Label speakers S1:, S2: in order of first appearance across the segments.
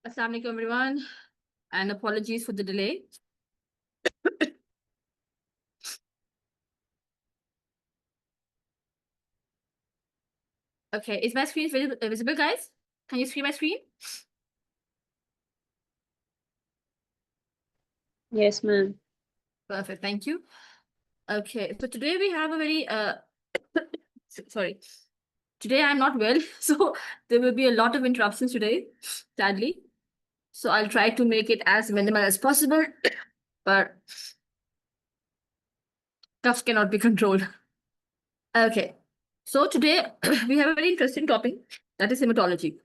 S1: Assalamu alaikum everyone, and apologies for the delay. Okay, is my screen visible, guys? Can you see my screen?
S2: Yes, ma'am.
S1: Perfect, thank you. Okay, so today we have a very sorry. Today I'm not well, so there will be a lot of interruptions today, sadly. So I'll try to make it as minimal as possible, but stuff cannot be controlled. Okay, so today we have a very interesting topic, that is hematology.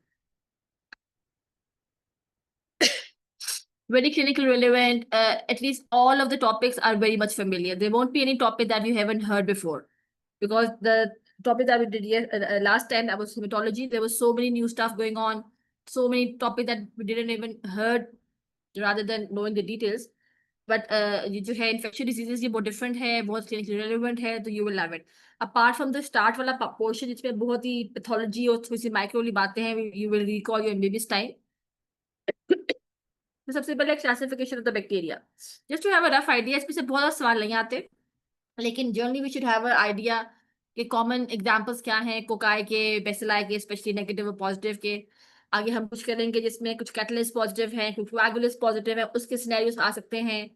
S1: Very clinical relevant. At least all of the topics are very much familiar. There won't be any topic that you haven't heard before, because the topic that we did last time, that was hematology. There was so many new stuff going on, so many topics that we didn't even heard, rather than knowing the details. But ये जो है infectious diseases, ये बहुत different है, बहुत clinically relevant है, तो you will love it. Apart from the start वाला portion जिसमें बहुत ही pathology और थोड़ी सी micro वाली बातें हैं, you will recall your MBBS time. तो सबसे पहले classification of the bacteria, just to have a rough idea. इसमें से बहुत ज्यादा सवाल नहीं आते, लेकिन generally we should have a idea कि कॉमन एग्जांपल्स क्या हैं कोकाई के, बेसिलाई के, स्पेशली नेगेटिव और पॉजिटिव के. आगे हम कुछ करेंगे जिसमें कुछ कैटलिस्ट पॉजिटिव हैं, कुछ कोएगुलेंस पॉजिटिव है, उसके सिनेरियोस आ सकते हैं.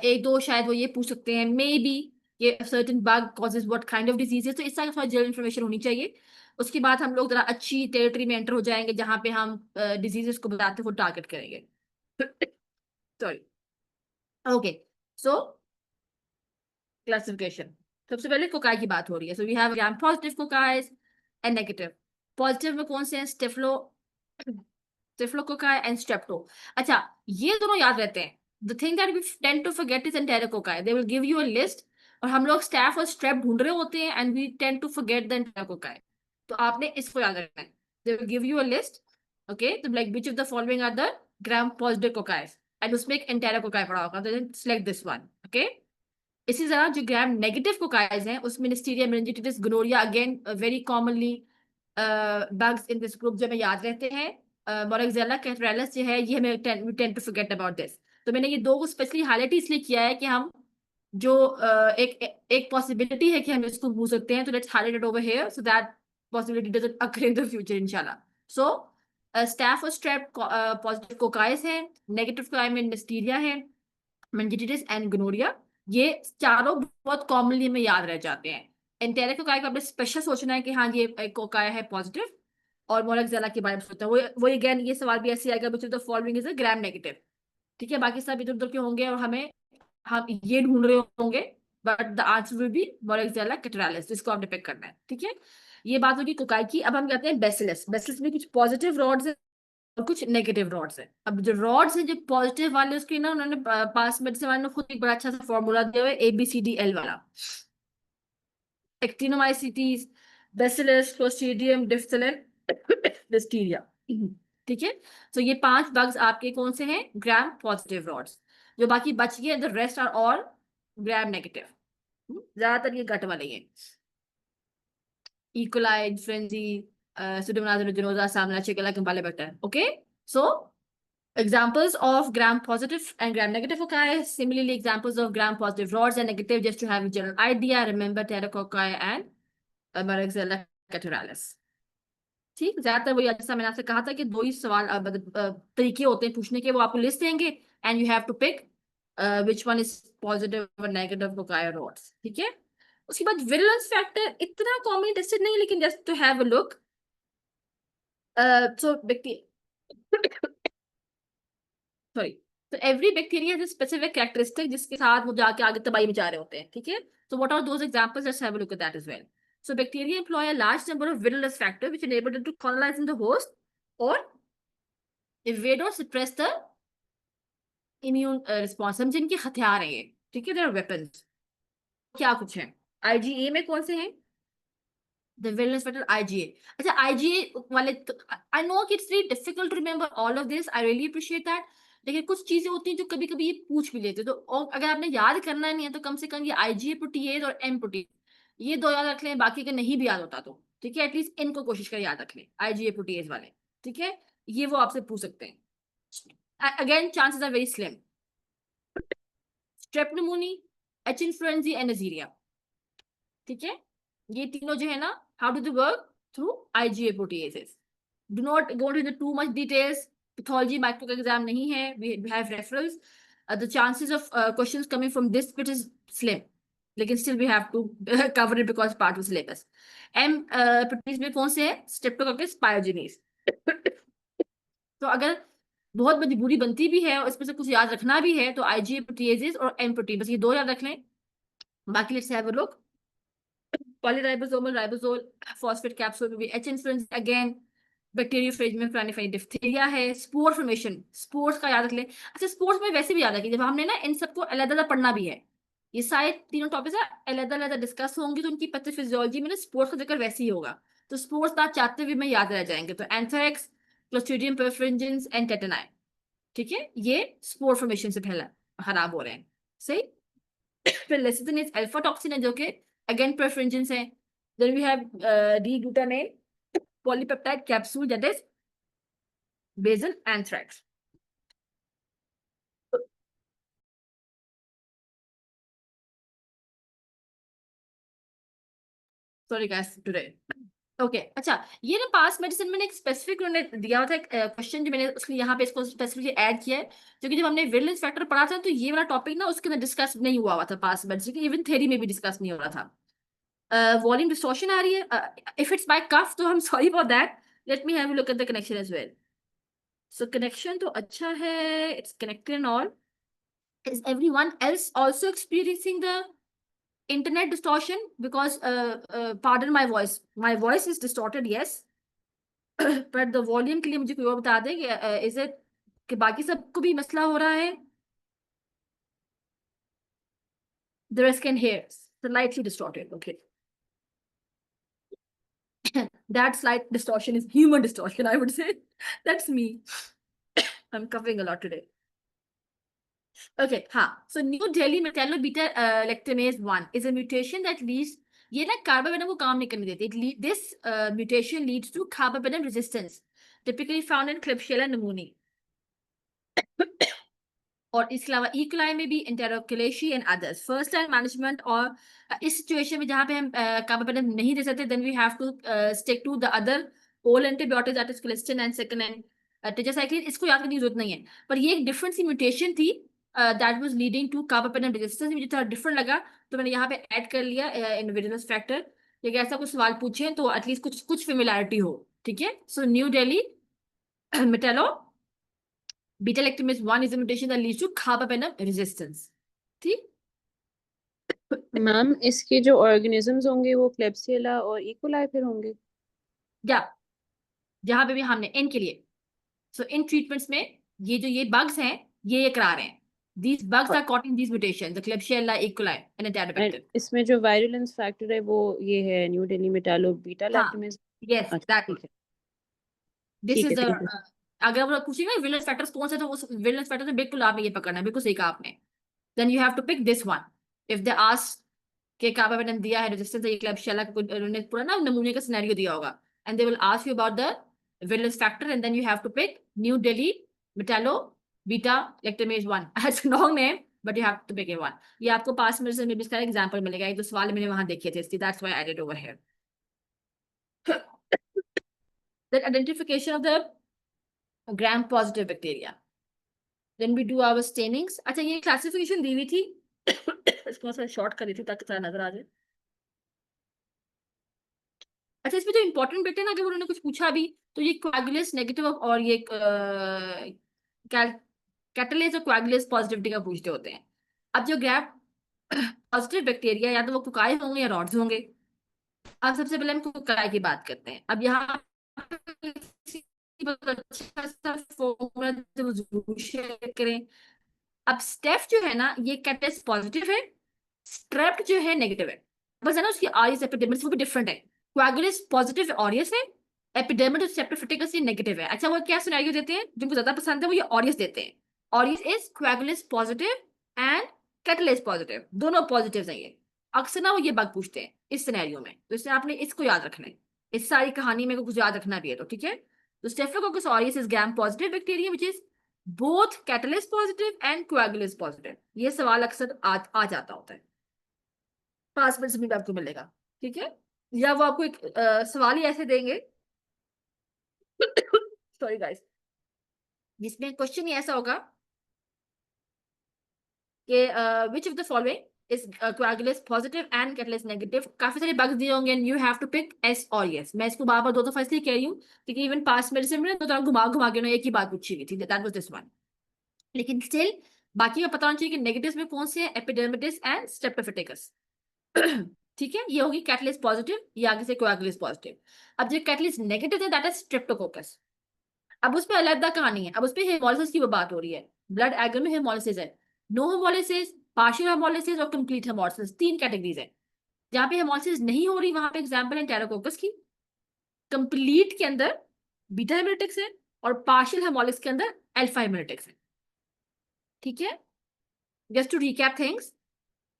S1: एक दो शायद वो ये पूछ सकते हैं मे बी ये certain bug causes what kind of disease, तो इस तरह थोड़ा जनरल इन्फॉर्मेशन होनी चाहिए. उसके बाद हम लोग जरा अच्छी टेरिटरी में एंटर हो जाएंगे, जहाँ पे हम डिजीजेस को बताते हुए टारगेट करेंगे. Sorry. Okay. So classification. सबसे पहले कोकाई की बात हो रही है. So we have gram positive cocci and negative. Positive में कौन से हैं? स्टेफिलोकोकाई and strepto. अच्छा, ये दोनों याद रहते हैं. The thing that we tend to forget is enterococci. They will give you a list और हम लोग स्टैफ और स्ट्रेप ढूंढ रहे होते हैं and we tend to forget the enterococci. तो आपने इसको याद रखना है. They will give you a list. Okay, तो like which of the following are the gram positive cocci? And उसमें एक enterococci पड़ा होगा, तो then select this one. Okay. इसी तरह जो ग्राम नेगेटिव कोकाइज हैं उसमें listeria meningitis gonorrhoea again very commonly bugs in this group जो हमें याद रहते हैं. मोरक्सेला कैटरालिस जो है ये हमें we tend to forget about this. तो मैंने ये दो को स्पेशली हाईलाइट इसलिए किया है कि हम जो एक पॉसिबिलिटी है कि हम इसको भूल सकते हैं, तो let's highlight it over here so that possibility doesn't occur in the future इंशाल्लाह. सो स्टैफ और स्ट्रेप पॉजिटिव कोकाइज है, नेगेटिव कोकाई में लिस्टीरिया है, मेनिंजाइटिस एंड गोनोरिया. ये चारों बहुत कॉमनली हमें याद रह जाते हैं. एंटेरिकोकाई का आपने स्पेशल सोचना है कि हाँ ये कोकाई है पॉजिटिव, और मोरक्सेला के बारे में सोचता है वो अगेन ये सवाल भी ऐसे आएगा विच of the following is a gram negative. ठीक है, बाकी सब इधर उधर के होंगे और हम ये ढूंढ रहे होंगे, but the answer will be moraxella catarrhalis, जिसको आपने पिक करना है. ठीक है, ये बात होगी कोकाई की. अब हम कहते हैं बेसिलस. बेसिलस में कुछ पॉजिटिव रॉड्स और कुछ नेगेटिव रॉड्स है. अब जो रॉड्स है जो पॉजिटिव वाले उसके ना उन्होंने पास मेडिसिन वाले ने खुद एक बड़ा अच्छा सा फॉर्मूला दिया हुआ है ABCDL वाला. Actinomycetes, bacillus, clostridium diphtheriae, listeria. ठीक है, तो ये 5 बग्स आपके कौन से हैं? Gram positive rods. जो बाकी बच गए the rest are all gram negative. ज्यादातर ये गट वाले हैं. इकोलाई, फ्रेंजी, Pseudomonas aeruginosa, Salmonella, Shigella, Campylobacter. Okay, so examples of gram positive and gram negative cocci. Similarly, examples of gram positive rods and negative, just to have a general idea. Remember Pterococci and Moraxella catarrhalis. ठीक, ज्यादातर वही जैसा मैंने आपसे कहा था कि दो ही सवाल तरीके होते हैं पूछने के, वो आपको लिस्ट देंगे and you have to pick which one is positive और नेगेटिव कोकाई रोड्स. ठीक है, उसके बाद विरुलेंस फैक्टर इतना कॉमनली टेस्टेड नहीं, लेकिन just to have a look. So sorry, तो every bacteria has a specific characteristic जिसके साथ वो जाके आगे तबाही मचा रहे होते हैं. ठीक है, so what are those examples? Let's have a look at that as well. So bacteria employ a large number of virulence factors which enable them to colonize in the host or evade or suppress the immune response. हम जिनके हथियार हैं ये. ठीक है, there are weapons. क्या कुछ है IgA में? कौन से हैं? The virulence factor IgA. अच्छा, IgA वाले I know it's very difficult to remember all of this. I really appreciate that. लेकिन कुछ चीजें होती हैं जो कभी कभी ये पूछ भी लेते हैं, तो और अगर आपने याद करना नहीं है तो कम से कम ये IgA प्रोटीएज और M प्रोटीन ये दो याद रख लें. बाकी का नहीं भी याद होता तो ठीक है, एटलीस्ट इनको कोशिश करें याद रख लें, IgA प्रोटीएज वाले. ठीक है, ये वो आपसे पूछ सकते हैं. Again, chances are very slim. Strep pneumoniae, H influenzae and Neisseria. ठीक है, ये तीनों जो है ना, how do they work? Through IgA proteases. Do not go into too much details. Pathology micro का exam नहीं है. We have referrals. The chances of questions coming from this bit is slim. लेकिन still we have to cover it because part of syllabus. protease में कौन से है? Streptococcus pyogenes. तो अगर बहुत मजबूरी बनती भी है और इसमें से कुछ याद रखना भी है तो IgA proteases और M protein, बस ये दो याद रख लें. बाकी let's have a look. Polyribosomal ribosole phosphate capsule में भी H influenza again. बैक्टीरियोफेज में प्राणिफाई डिप्थीरिया है. स्पोर फॉर्मेशन, स्पोर्स का याद रख ले. अच्छा, स्पोर्स में वैसे भी याद रखिए, जब हमने ना इन सबको अलग-अलग पढ़ना भी है, ये सारे तीनों टॉपिक्स अलग-अलग डिस्कस होंगे, तो उनकी पैथोफिजियोलॉजी में ना स्पोर्स का जिक्र वैसे ही होगा. तो स्पोर्स ना चाहते हुए में याद रह जाएंगे. तो एंथ्रेक्स, क्लोस्ट्रिडियम परफरेंजेंस एंड टेटेनाई. ठीक है, ये स्पोर फॉर्मेशन से पहला खराब हो रहे हैं. सही. फिर लेसिथिन इज अल्फा टॉक्सिन है जो कि अगेन परफरेंजेंस है. Then we have D glutamine polypeptide capsule, that is basal anthrax. Sorry guys today. Okay, अच्छा, ये ना पास मेडिसिन मैंने एक स्पेसिफिक उन्होंने दिया हुआ था एक क्वेश्चन जो मैंने उसके यहाँ पे इसको स्पेसिफिकली ऐड किया है, जो कि जब हमने विजिलेंस फैक्टर पढ़ा था तो ये वाला टॉपिक ना उसके अंदर डिस्कस नहीं हुआ था पास मेडिसिन, इवन थ्योरी में भी डिस्कस नहीं हो रहा था. वॉल्यूम डिस्टॉर्शन आ रही है. इफ इट्स बाय कफ तो हम sorry for that. Let me have a look at the connection as well. So connection तो अच्छा है, it's connected and all. Is everyone else also experiencing the internet distortion? Because pardon my voice is distorted, yes. But the volume के लिए मुझे कोई और बता दे कि is it कि बाकी सबको भी मसला हो रहा है? The rest can hear slightly distorted. Okay. That slight distortion is human distortion, I would say. That's me. I'm coughing a lot today. Okay, हाँ. So New Delhi metallo-beta lactamase 1 is a mutation that leads, ये ना carbapenem को काम नहीं करने देती. This mutation leads to carbapenem resistance, typically found in Klebsiella pneumoniae. और इसके अलावा E. coli में भी enterochalacia and others. First line management और इस सिचुएशन में जहाँ पे हम कार्बापेनम नहीं दे सकते, then we have to stick to the other oral antibiotics, that is colistin and second and tetracycline. इसको याद करने की जरूरत नहीं है, पर ये एक डिफरेंट सी म्यूटेशन थी that was leading to carbapenem resistance. मुझे थोड़ा डिफरेंट लगा तो मैंने यहाँ पे ऐड कर लिया इन विजिलेंस फैक्टर. लेकिन ऐसा कुछ सवाल पूछे तो एटलीस्ट कुछ फेमिलियरिटी हो. ठीक है. So new Delhi metallo beta lactamase 1 is a mutation that leads to carbapenem resistance. ठीक.
S2: मैम इसके जो ऑर्गेनिजम्स होंगे वो क्लेब्सियला और इकोलाई फिर होंगे.
S1: या जहां पे भी हमने इन के लिए, सो इन ट्रीटमेंट्स में ये जो ये बग्स हैं ये करा रहे हैं. These bugs are caught in these mutations, the Klebsiella, E. coli, and Enterobacter.
S2: इसमें जो वायरुलेंस फैक्टर है वो ये है new Delhi metallo beta lactamase.
S1: Yes, that
S2: ठीक है.
S1: this
S2: ठीक
S1: is
S2: है,
S1: a
S2: ठीक है.
S1: अगर आप पूछेंगे विजिलेंस फैक्टर्स कौन से, तो उस विजिलेंस फैक्टर से बिल्कुल आपने ये पकड़ना है, बिल्कुल सही कहा आपने. Then you have to pick this one. If they ask कि कार्बापेनम दिया है रेजिस्टेंस है, ये क्लेब्सियला का उन्होंने पूरा ना नमूने का सिनेरियो दिया होगा, and they will ask you about the vigilance factor, and then you have to pick New Delhi metallo beta lactamase 1. That's a long name, but you have to pick a one. ये आपको पास में से इसका example मिलेगा, एक दो सवाल मैंने वहां देखे थे, that's why I added over here. Then identification of the gram positive bacteria. Then we do our stainings. अच्छा, ये क्लासिफिकेशन दी हुई थी, इसको थोड़ा शॉर्ट कर दी थी ताकि थोड़ा नजर आ जाए. अच्छा, इसमें जो इंपॉर्टेंट बिट है ना, अगर उन्होंने कुछ पूछा भी तो ये कोएगुलेस नेगेटिव और ये कैटलेज और कोएगुलेस पॉजिटिविटी का पूछते होते हैं. अब जो ग्राफ पॉजिटिव बैक्टीरिया या तो वो कुकाई होंगे या रॉड्स होंगे. अब सबसे पहले हम कुकाई की बात करते हैं. अब यहाँ अच्छा सा फॉर्मूला जरूर शेयर करें. अब स्टेफ जो है ना ये कैटलेस पॉजिटिव है, स्ट्रेप्ट जो है नेगेटिव है. बस है ना उसकी आरियस एपिडेर्मिस वो भी डिफरेंट है. कोएगुलेस पॉजिटिव ऑरियस है, एपिडर्मिस सेप्टोफिटिकस ये नेगेटिव है. अच्छा, वो क्या सिनेरियो देते हैं जिनको ज्यादा पसंद है, वो ये ऑरियस देते हैं. Aureus is coagulase positive and catalase positive, दोनों पॉजिटिव हैं. ये अक्सर ना वो ये बग पूछते हैं इस सिनेरियो में, तो इसलिए आपने इसको याद रखना है. इस सारी कहानी में कुछ याद रखना भी है तो ठीक है. तो staphylococcus aureus is gram positive bacteria which is both catalyst positive and coagulase positive? ये सवाल अक्सर आ जाता होता है, 5 मिनट में आपको मिलेगा, ठीक है? या वो आपको एक सवाल ही ऐसे देंगे सॉरी गाइस, जिसमें क्वेश्चन ही ऐसा होगा कि which of the following is coagulase positive and catalyst negative? काफी सारे बग्स दिए होंगे and you have to pick एस और यस। मैं इसको बार बार दो दफा इसलिए कह रही हूँ क्योंकि इवन पास मेरे से मैंने दो तरह घुमा घुमा के ना एक ही बात पूछी हुई थी, दैट वाज दिस वन। लेकिन स्टिल बाकी का पता होना चाहिए कि नेगेटिव्स में कौन से हैं, एपिडर्मिटिस एंड स्ट्रेप्टोफिटिकस। ठीक है, ये होगी कैटलिस्ट पॉजिटिव, ये आगे से कोएगुलेज पॉजिटिव। अब जो कैटलिस्ट नेगेटिव है दैट इज स्ट्रेप्टोकोकस। अब उस पर अलग कहानी है, अब उस पर हेमोलिसिस की बात हो रही है। ब्लड एगर में हेमोलिसिस है, नो हेमोलिसिस, पार्शियल हेमोलिसिस और कंप्लीट हेमोलिसिस, 3 कैटेगरीज है। जहां पे हेमोलिसिस नहीं हो रही वहां पे एग्जांपल है टेराकोकस की। कंप्लीट के अंदर बीटा हेमोलिटिक्स है और पार्शियल हेमोलिसिस के अंदर अल्फा हेमोलिटिक्स है। ठीक है, जस्ट टू रिकैप थिंग्स,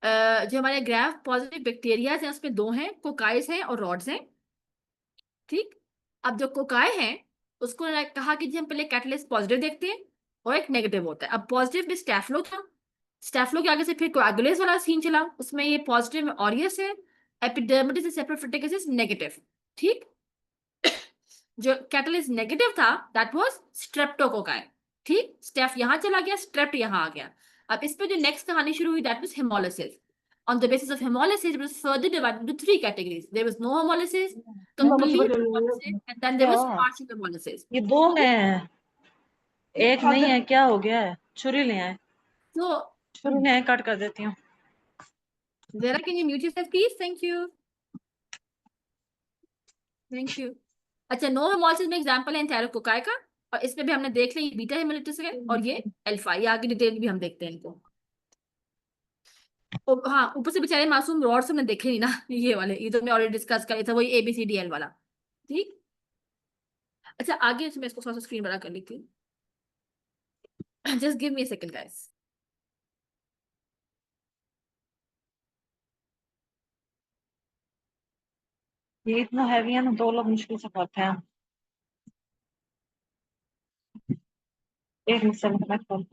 S1: जो हमारे ग्राफ पॉजिटिव बैक्टीरिया हैं उसमें 2 हैं, कोकाइस हैं और रॉड्स हैं। ठीक, अब जो कोकाई हैं उसको कहा कि जी हम पहले कैटलिस्ट पॉजिटिव देखते हैं और एक नेगेटिव होता है। अब पॉजिटिव में स्टैफलो था, स्टैफलो के आगे से फिर कोएगुलेज वाला सीन चला, उसमें ये पॉजिटिव में ऑरियस है, एपिडर्मिटिस सेप्रोफिटिकस नेगेटिव। ठीक, जो कैटलिस्ट नेगेटिव था दैट वाज स्ट्रेप्टोकोकाई। ठीक, स्टेफ यहां चला गया, स्ट्रेप्ट यहां आ गया। अब इस पे जो नेक्स्ट कहानी शुरू हुई that was haemolysis. On the basis of hemolysis, it was further divided into 3 categories. There was no hemolysis, complete hemolysis, and then there
S3: क्या
S1: was partial hemolysis.
S3: ये 2 हैं, एक नहीं है, क्या हो गया है? छुरी ले आए,
S1: So,
S3: छुरी ले आए, कट कर देती हूँ।
S1: Vera, can you mute yourself, please? Thank you. Thank you. अच्छा, नो हेमोलिसिस में एग्जांपल है एंटेरोकोकाई का, और इसमें भी हमने देख लिया ये बीटा हेमोलिटिस है और ये अल्फा। ये आगे डिटेल भी हम देखते हैं इनको। हाँ, ऊपर से बेचारे मासूम रॉड्स हमने देखे नहीं ना ये वाले, ये तो मैं ऑलरेडी डिस्कस कर लिया था, वही ABCDL वाला। ठीक, अच्छा आगे मैं इसको थोड़ा सा स्क्रीन बड़ा कर लेती हूँ। Just give me a second guys.
S3: ये इतना हैवी है ना, 2 लोग मुश्किल से खाते हैं। एक मिनट से मैं खोल।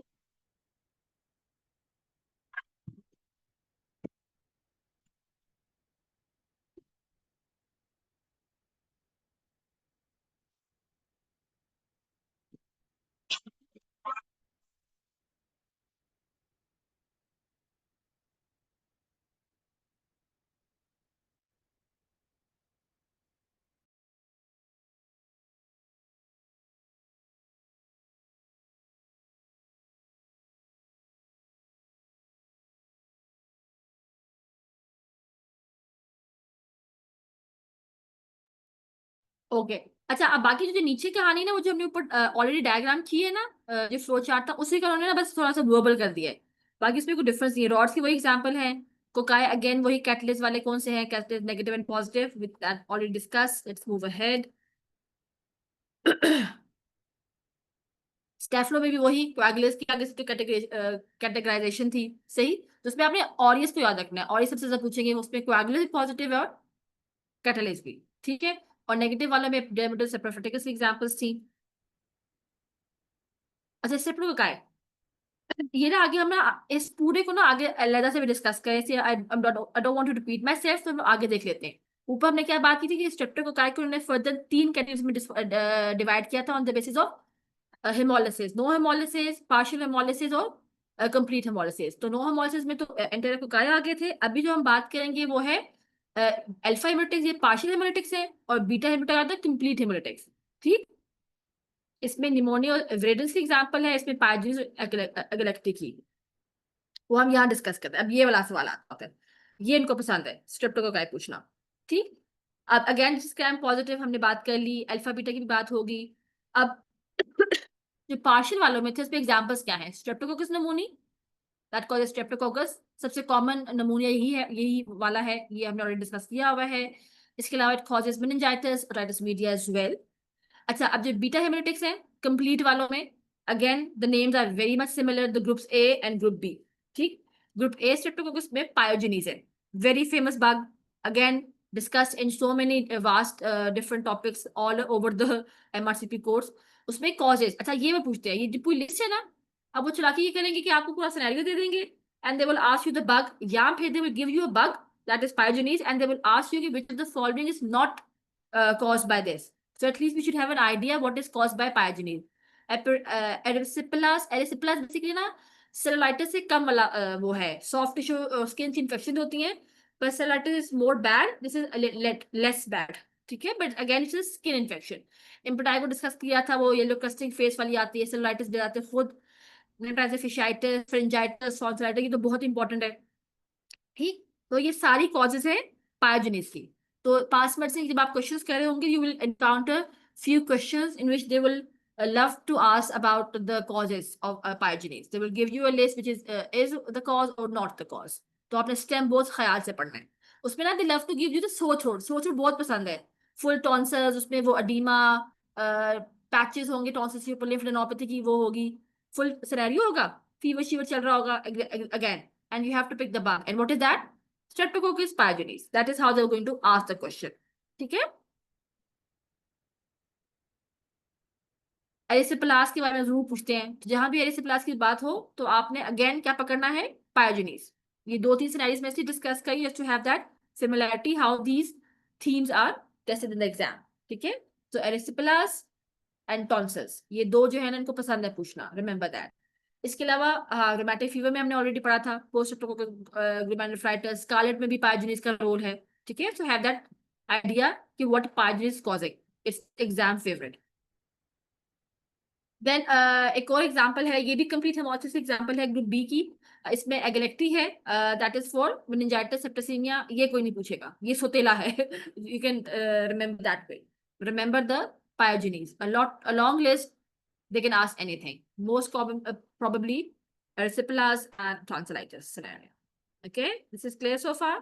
S1: ओके, अच्छा अब बाकी जो नीचे कहानी ना, वो जो हमने ऊपर ऑलरेडी डायग्राम की है ना, जो फ्लो चार्ट था उसी का उन्होंने ना बस थोड़ा सा वर्बल कर दिया है। बाकी इसमें कोई डिफरेंस नहीं है। रॉड्स की वही एग्जांपल है, कोकाई अगेन वही, कैटलिस्ट वाले कौन से हैं, catalyst negative and positive, with that already discuss. Let's move ahead. Staphylo में भी वही कोएगुलेज की आगे से कैटेगराइजेशन थी, सही। तो उसमें आपने ऑरियस को याद रखना है, ऑरियस सबसे ज्यादा पूछेंगे, उसमें कोएगुलेज पॉजिटिव है और कैटलिस्ट भी, ठीक है। और नेगेटिव वाला में एपिडर्मिटिस सेप्रोफिटिकस की एग्जांपल्स थी। अच्छा, स्टेप्टोकोकाई, ये ना आगे हम ना इस पूरे को ना आगे अलग से भी डिस्कस करें। I don't want to repeat myself, तो हम आगे देख लेते हैं। ऊपर हमने क्या बात की थी कि स्ट्रेप्टोकोकाई को उन्होंने फर्दर 3 कैटेगरीज में डिवाइड किया था on the basis of haemolysis, no haemolysis, partial haemolysis और कंप्लीट हेमोलिसिस। तो नो हेमोलिसिस में तो एंटेरोकोकाई आ गए थे। अभी जो हम बात करेंगे वो है अल्फा हेमोलिटिक्स, ये पार्शियल हेमोलिटिक्स है, और बीटा हेमोलिटिक्स आता है कंप्लीट हेमोलिटिक्स। ठीक, इसमें निमोनिया और वेरिडेंस की एग्जांपल है, इसमें पायजीज अगलेक्टी की, वो हम यहाँ डिस्कस करते हैं। अब ये वाला सवाल आता है, ये इनको पसंद है स्ट्रेप्टोकोकाई पूछना। ठीक, अब अगेन स्क्रैम पॉजिटिव हमने बात कर ली, अल्फा बीटा की भी बात होगी। अब जो पार्शियल वालों में थे उसमें एग्जांपल्स क्या है, स्ट्रेप्टोकोकस नमूनी, दैट कॉल्ड स्ट्रेप्टोकोकस, सबसे कॉमन नमूनिया यही है, यही वाला है, ये हमने ऑलरेडी डिस्कस किया हुआ है। इसके अलावा it causes meningitis, otitis media as well. अच्छा, अब जो बीटा हेमोलिटिक्स है कंप्लीट वालों में, again the names are very much similar, the groups A and group B. ठीक, ग्रुप ए स्ट्रेप्टोकोकस में पायोजेनिस है, very famous bug, again discussed in so many vast different topics all over the MRCP course. उसमें causes, अच्छा ये मैं पूछते हैं, ये जो पूरी लिस्ट है ना, अब वो चला के ये करेंगे कि आपको पूरा सिनेरियो दे देंगे and they will ask you the bug, या फिर they will give you a bug that is pyogenes and they will ask you कि which of the following is not caused by this. So at least we should have an idea what is caused by pyogenies. Erysipelas basically ना cellulitis से कम वाला वो है, soft tissue skin की infection होती है, पर cellulitis is more bad, this is less bad, ठीक है, but again it's skin infection. Impetigo को डिस्कस किया था, वो येलो क्रस्टिंग फेस वाली आती है, सेलुलाइटिस दे जाते हैं खुद, फिशाइटिस, फ्रिंजाइटिस, टॉन्सिलाइटिस, ये तो बहुत इंपॉर्टेंट है. ठीक, तो ये सारी कॉजेज है पायोजेनिस की. तो पास में से जब आप क्वेश्चंस कर रहे होंगे, you will encounter few questions in which they will love to ask about the causes of pyogenies. They will give you a list which is the cause or not the cause. तो आपने stem बहुत ख्याल से पढ़ना है. उसमें ना they love to give you the sore throat. sore throat बहुत पसंद है. फुल टॉन्सल्स, उसमें वो अडीमा, पैचेस होंगे टॉन्सल्स के ऊपर, लिम्फेडेनोपैथी की वो होगी, फुल सिनेरियो होगा, फीवर शीवर चल रहा होगा again, and you have to pick the bug. And what is that? Streptococcus pyogenes. That is how they're going to ask the question. ठीक है. एरिसिपेलास के बारे में जरूर पूछते हैं, तो जहां भी एरिसिपेलास की बात हो तो आपने अगेन क्या पकड़ना है, पायोजेनिस. ये 2-3 सिनेरियोज में से डिस्कस करिए just to have that similarity how these themes are tested in the exam. ठीक है, तो एरिसिपेलास एंड टॉन्सिल्स, ये दो जो है ना, इनको पसंद है पूछना, रिमेंबर दैट. इसके अलावा रूमेटिक फीवर में हमने ऑलरेडी पढ़ा था, पोस्ट ग्लूमेरुलाइटिस, स्कारलेट में भी पायोजेनिस का रोल है. ठीक है, सो हैव दैट आइडिया कि what pyogenes causing, it's exam favourite. Then एक और एग्जांपल है, ये भी कंप्लीट हेमोलिसिस एग्जांपल है ग्रुप बी की. इसमें एगलेक्टी है, that is for meningitis septicaemia, ये कोई नहीं पूछेगा, ये सोतेला है. You can remember that way. Remember the pyogenes, a long list, they can ask anything, most probably erysipelas and tonsillitis scenario. Okay, this is clear so far.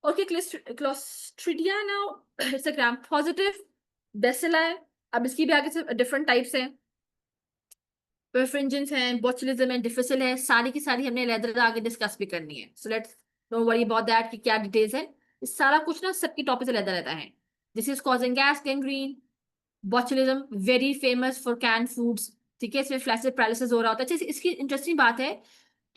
S1: Okay, Clostridia now, it's a gram positive bacilli. अब इसकी भी आगे से different types हैं, परफ्रिंजेंस हैं, बोचुलिज्म है, difficile है, सारी की सारी हमने लेदर आगे डिस्कस भी करनी है. So let's don't worry about that कि क्या डिटेल्स है. इस सारा कुछ ना सबकी टॉपिक से लेदर रहता है. This is causing gas gangrene. Botulism very famous for can foods. ठीक है, इसमें फ्लैसिड पैरालिसिस हो रहा होता है. अच्छा, इसकी इंटरेस्टिंग बात है,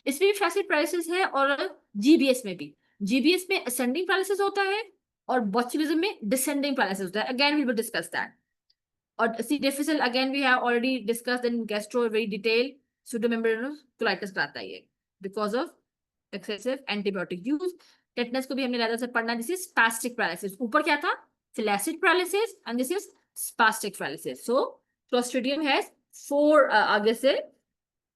S1: इसमें भी फ्लैसिड पैरालिसिस है और जीबीएस में भी. जीबीएस में असेंडिंग पैरालिसिस होता है और बोचुलिज्म में डिसेंडिंग पैरालिसिस होता है. Again we will discuss that. Or C. difficile, again we have already discussed in gastro very detail. Pseudomembranous colitis कराता है ये because of excessive antibiotic use. Tetanus को भी हमने ज़्यादा से पढ़ना. This is spastic paralysis. ऊपर क्या था? Flaccid paralysis and this is spastic paralysis. So Clostridium has 4 आगे से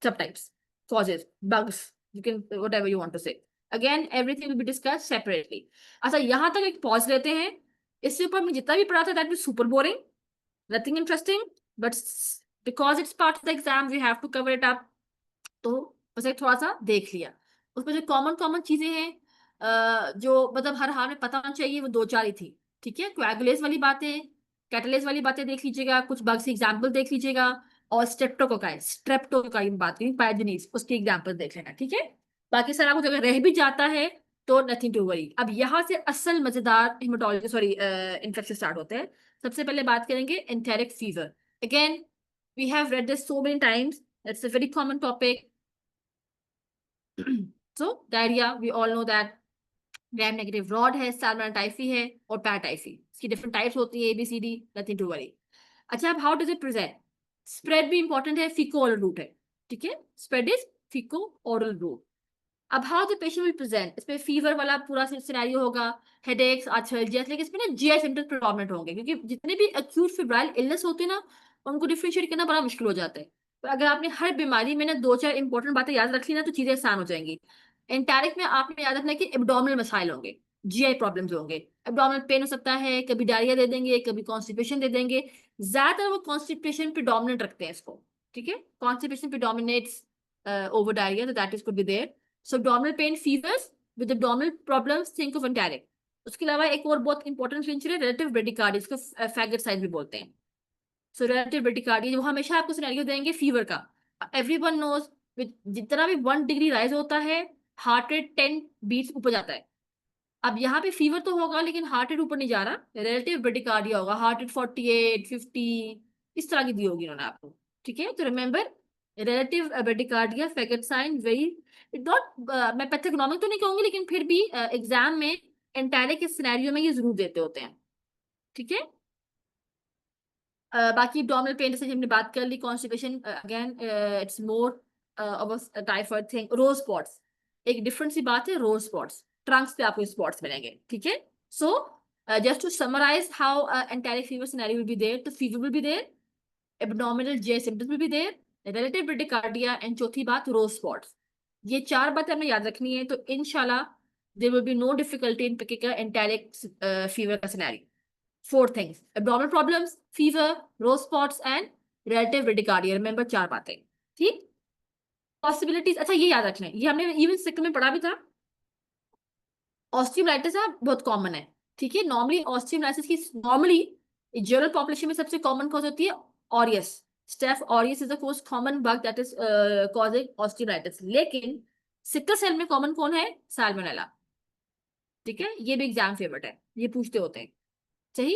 S1: subtypes, causes, bugs. You can whatever you want to say. Again everything will be discussed separately. अच्छा, यहाँ तक एक pause लेते हैं. इससे ऊपर मैं जितना भी पढ़ा था that was super boring. Nothing interesting, but because it's part of the exam, we have to cover it up. तो बस एक थोड़ा सा देख लिया. उसमें जो कॉमन चीजें हैं जो मतलब हर हाल में पता होना चाहिए, वो 2-4 ही थी. ठीक है, कोएगुलेज वाली बातें, कैटलेज वाली बातें देख लीजिएगा, कुछ बग्स की एग्जाम्पल देख लीजिएगा, और स्ट्रेप्टोकोकाई बात करें, पायोजेनिस, उसकी एग्जाम्पल देख लेना. ठीक है, बाकी सारा कुछ अगर रह भी जाता है तो नथिंग टू वरी. अब यहाँ से असल मजेदार इन्फेक्शन स्टार्ट होते हैं. सबसे पहले बात करेंगे enteric fever. Again we have read this so many times, it's a very common topic. So diarrhoea, we all know that gram negative rod है, साल्मोनेला टाइफी है और पैराटाइफी. इसकी डिफरेंट टाइप्स होती है, ABCD, नथिंग टू वरी. अच्छा, अब how does it present? Spread भी important है, फीको ओरल रूट है. ठीक है, spread is faeco oral route. अब how the patient will present, इसमें फीवर वाला पूरा सिनेरियो होगा, हेडेक्स, आर्थराइटिस, लेकिन इसमें ना GI सिम्टम्स प्रेडोमिनेंट होंगे, क्योंकि जितने भी एक्यूट फिब्राइल इलनेस होते हैं ना, उनको डिफरेंशिएट करना बड़ा मुश्किल हो जाता है. तो अगर आपने हर बीमारी में ना 2-4 इंपॉर्टेंट बातें याद रख ली ना, तो चीजें आसान हो जाएंगी. एंटेरिक में आपने याद रखना है कि एब्डोमिनल मसाइल होंगे, GI प्रॉब्लम्स होंगे. एब्डोमिनल पेन हो सकता है, कभी डायरिया दे देंगे, कभी कॉन्स्टिपेशन दे देंगे. ज्यादातर वो कॉन्स्टिपेशन प्रेडोमिनेंट रखते हैं इसको. ठीक है, कॉन्स्टिपेशन प्रेडोमिनेट्स ओवर डायरिया, तो that is could be there. So abdominal pain, fevers with abdominal problems, think of enteric. उसके अलावा एक और बहुत इंपॉर्टेंट फीचर है relative bradycardia, इसको फैगट साइन भी बोलते हैं. So relative bradycardia वो हमेशा आपको सिनेरियो देंगे फीवर का. Everyone knows जितना भी 1 डिग्री राइज होता है, हार्ट रेट 10 बीट्स ऊपर जाता है. अब यहाँ पे फीवर तो होगा लेकिन हार्ट रेट ऊपर नहीं जा रहा, relative bradycardia होगा, हार्ट रेट 48, 50, इस तरह की दी होगी उन्होंने आपको, ठीक है। तो remember relative bradycardia Faget sign very not, मैं पैथोग्नोमिक तो नहीं कहूंगी लेकिन फिर भी एग्जाम में एंटायरिक के सिनेरियो में ये जरूर देते होते हैं, ठीक है। बाकी एब्डोमिनल पेन जैसे हमने बात कर ली, constipation again it's more of a typhoid thing. Rose spots एक डिफरेंट सी बात है, रोज स्पॉट्स ट्रंक्स पे आपको स्पॉट्स मिलेंगे, ठीक है। So just to summarise how enteric fever scenario will be there, तो fever will be there, abdominal जे symptoms will be there, relative bradycardia and चौथी बात रोज स्पॉट्स। ये चार बातें हमें याद रखनी है, तो इंशाल्लाह there will be no difficulty in picking enteric fever का scenario. Four things: abdominal problems, fever, rose spots, and relative bradycardia. Remember चार बातें, ठीक। पॉसिबिलिटीज, अच्छा ये याद रखना है, ये हमने इवन सिक में पढ़ा भी था। ऑस्टियोमाइलिटिस बहुत कॉमन है, ठीक है। नॉर्मली ऑस्टियोमाइलिटिस की नॉर्मली जनरल पॉपुलेशन में सबसे कॉमन कॉज होती है aureus. Staph aureus is the most common bug that is causing osteomyelitis, लेकिन सिकल सेल में कॉमन कौन है? साल्मोनेला, ठीक है। ये भी एग्जाम फेवरेट है, ये पूछते होते हैं, सही।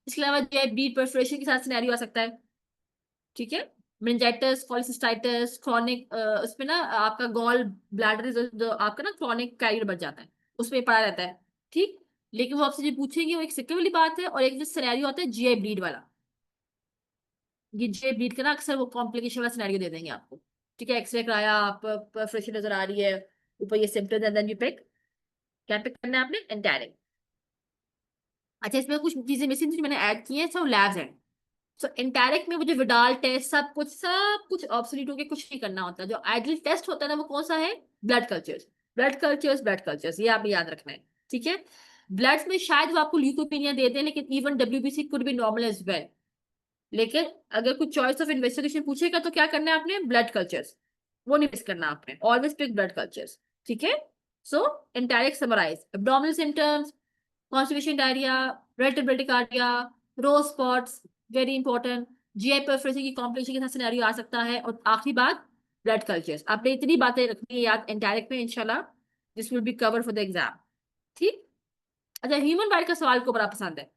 S1: इसके अलावा जो है बीट परफोरेशन के साथ सिनेरियो आ सकता है, ठीक है। मेनिंजाइटिस, पॉलीसिस्टाइटिस, क्रॉनिक, उसमें ना आपका गॉल ब्लैडर जो आपका ना क्रॉनिक कैरियर बच जाता है, उसमें पड़ा रहता है, ठीक। लेकिन वो आपसे जो पूछेंगे वो एक सिक्के वाली बात है, और एक जो सिनेरियो आता है जीआई ब्लीड वाला, ये जीआई ब्लीड का ना अक्सर वो कॉम्प्लिकेशन वाला सिनेरियो दे देंगे आपको, ठीक है। एक्सरे कराया, आप परफोरेशन नजर आ रही है, ऊपर ये symptoms and then you pick, क्या पिक करना है आपने? एंटायरिक। अच्छा, इसमें कुछ चीजें मिसिंग थी मैंने ऐड की हैं, सब लैब्स हैं। सो एंटायरिक में मुझे विडाल टेस्ट सब कुछ ऑब्सोलीट होके कुछ नहीं करना होता। जो आइडियल टेस्ट होता है ना वो कौन सा है? ब्लड कल्चर्स, ब्लड कल्चर्स, ये आप याद रखना है, ठीक है। ब्लड में शायद वो आपको ल्यूकोपेनिया देते हैं, लेकिन even WBC could be normal as well. लेकिन अगर कुछ चॉइस ऑफ इन्वेस्टिगेशन पूछेगा तो क्या करना है आपने? ब्लड कल्चर्स, वो नहीं मिस करना आपने, ऑलवेज पिक ब्लड कल्चर्स, ठीक है। So enteric summarise abdominal symptoms, constipation, diarrhoea, relative bradycardia, rose spots, very important, GI perforation की कॉम्प्लिकेशन के साथ सिनेरियो आ सकता है, और आखिरी बात ब्लड कल्चर्स। आपने इतनी बातें रखनी है याद एंटायरिक में, इंशाल्लाह this will be cover for the exam, ठीक। अच्छा, ह्यूमन बाइट का सवाल को बड़ा पसंद है,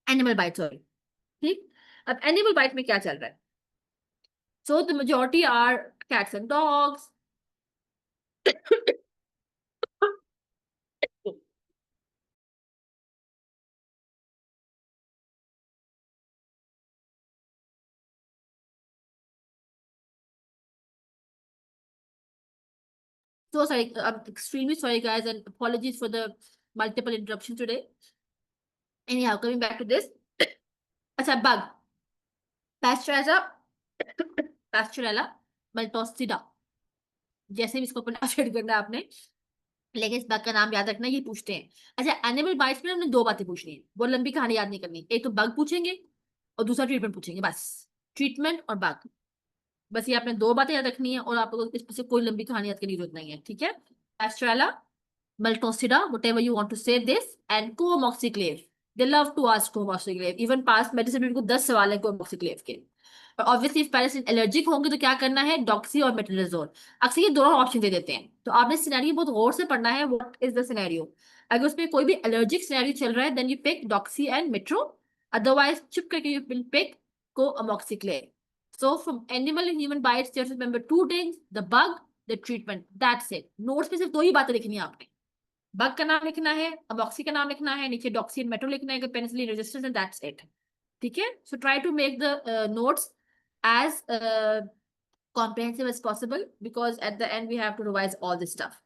S1: एनिमल बाइट, सॉरी, ठीक। अब एनिमल बाइट में क्या चल रहा है? So the majority are cats and dogs. So sorry, I'm extremely sorry, guys, and apologies for the multiple interruptions today. Anyhow, coming back to this. अच्छा, bug, Pasteurella maltosida, जैसे भी इसको प्रोनाउंसिएट करना है आपने, लेकिन इस बग का नाम याद रखना, ये पूछते हैं। अच्छा, एनिमल बाइट्स में हमने दो बातें पूछनी है, वो लंबी कहानी याद नहीं करनी। एक तो बग पूछेंगे और दूसरा ट्रीटमेंट पूछेंगे, बस। ट्रीटमेंट और बग, बस ये आपने दो बातें याद रखनी है, और आपको इसमें से कोई लंबी कहानी याद करने की जरूरत नहीं है, ठीक है। Pasteurella maltosida, whatever you want to say this, and coamoxiclave. They love to ask coamoxiclave. Even past medicine में उनको 10 सवाल है coamoxiclave के। और ऑब्वियसली पेरेंट्स एलर्जिक होंगे तो क्या करना है? डॉक्सी और मेट्रोनिडोल। अक्सर ये दोनों ऑप्शन दे देते हैं, तो आपने सिनेरियो बहुत गौर से पढ़ना है, व्हाट इज द सिनेरियो। अगर उसमें कोई भी एलर्जिक सिनेरियो चल रहा है then you pick doxy and metro, otherwise चुप करके you will pick coamoxiclave. So from animal and human bites, just remember two things: the bug, the treatment. That's it. Notes में सिर्फ दो ही बातें लिखनी है आपने, बग का नाम लिखना है, अमॉक्सी का नाम लिखना है, नीचे डॉक्सी एंड मेट्रो लिखना है, penicillin resistance, and that's it, ठीक है। So try to make the notes as comprehensive as possible, because at the end we have to revise all this stuff.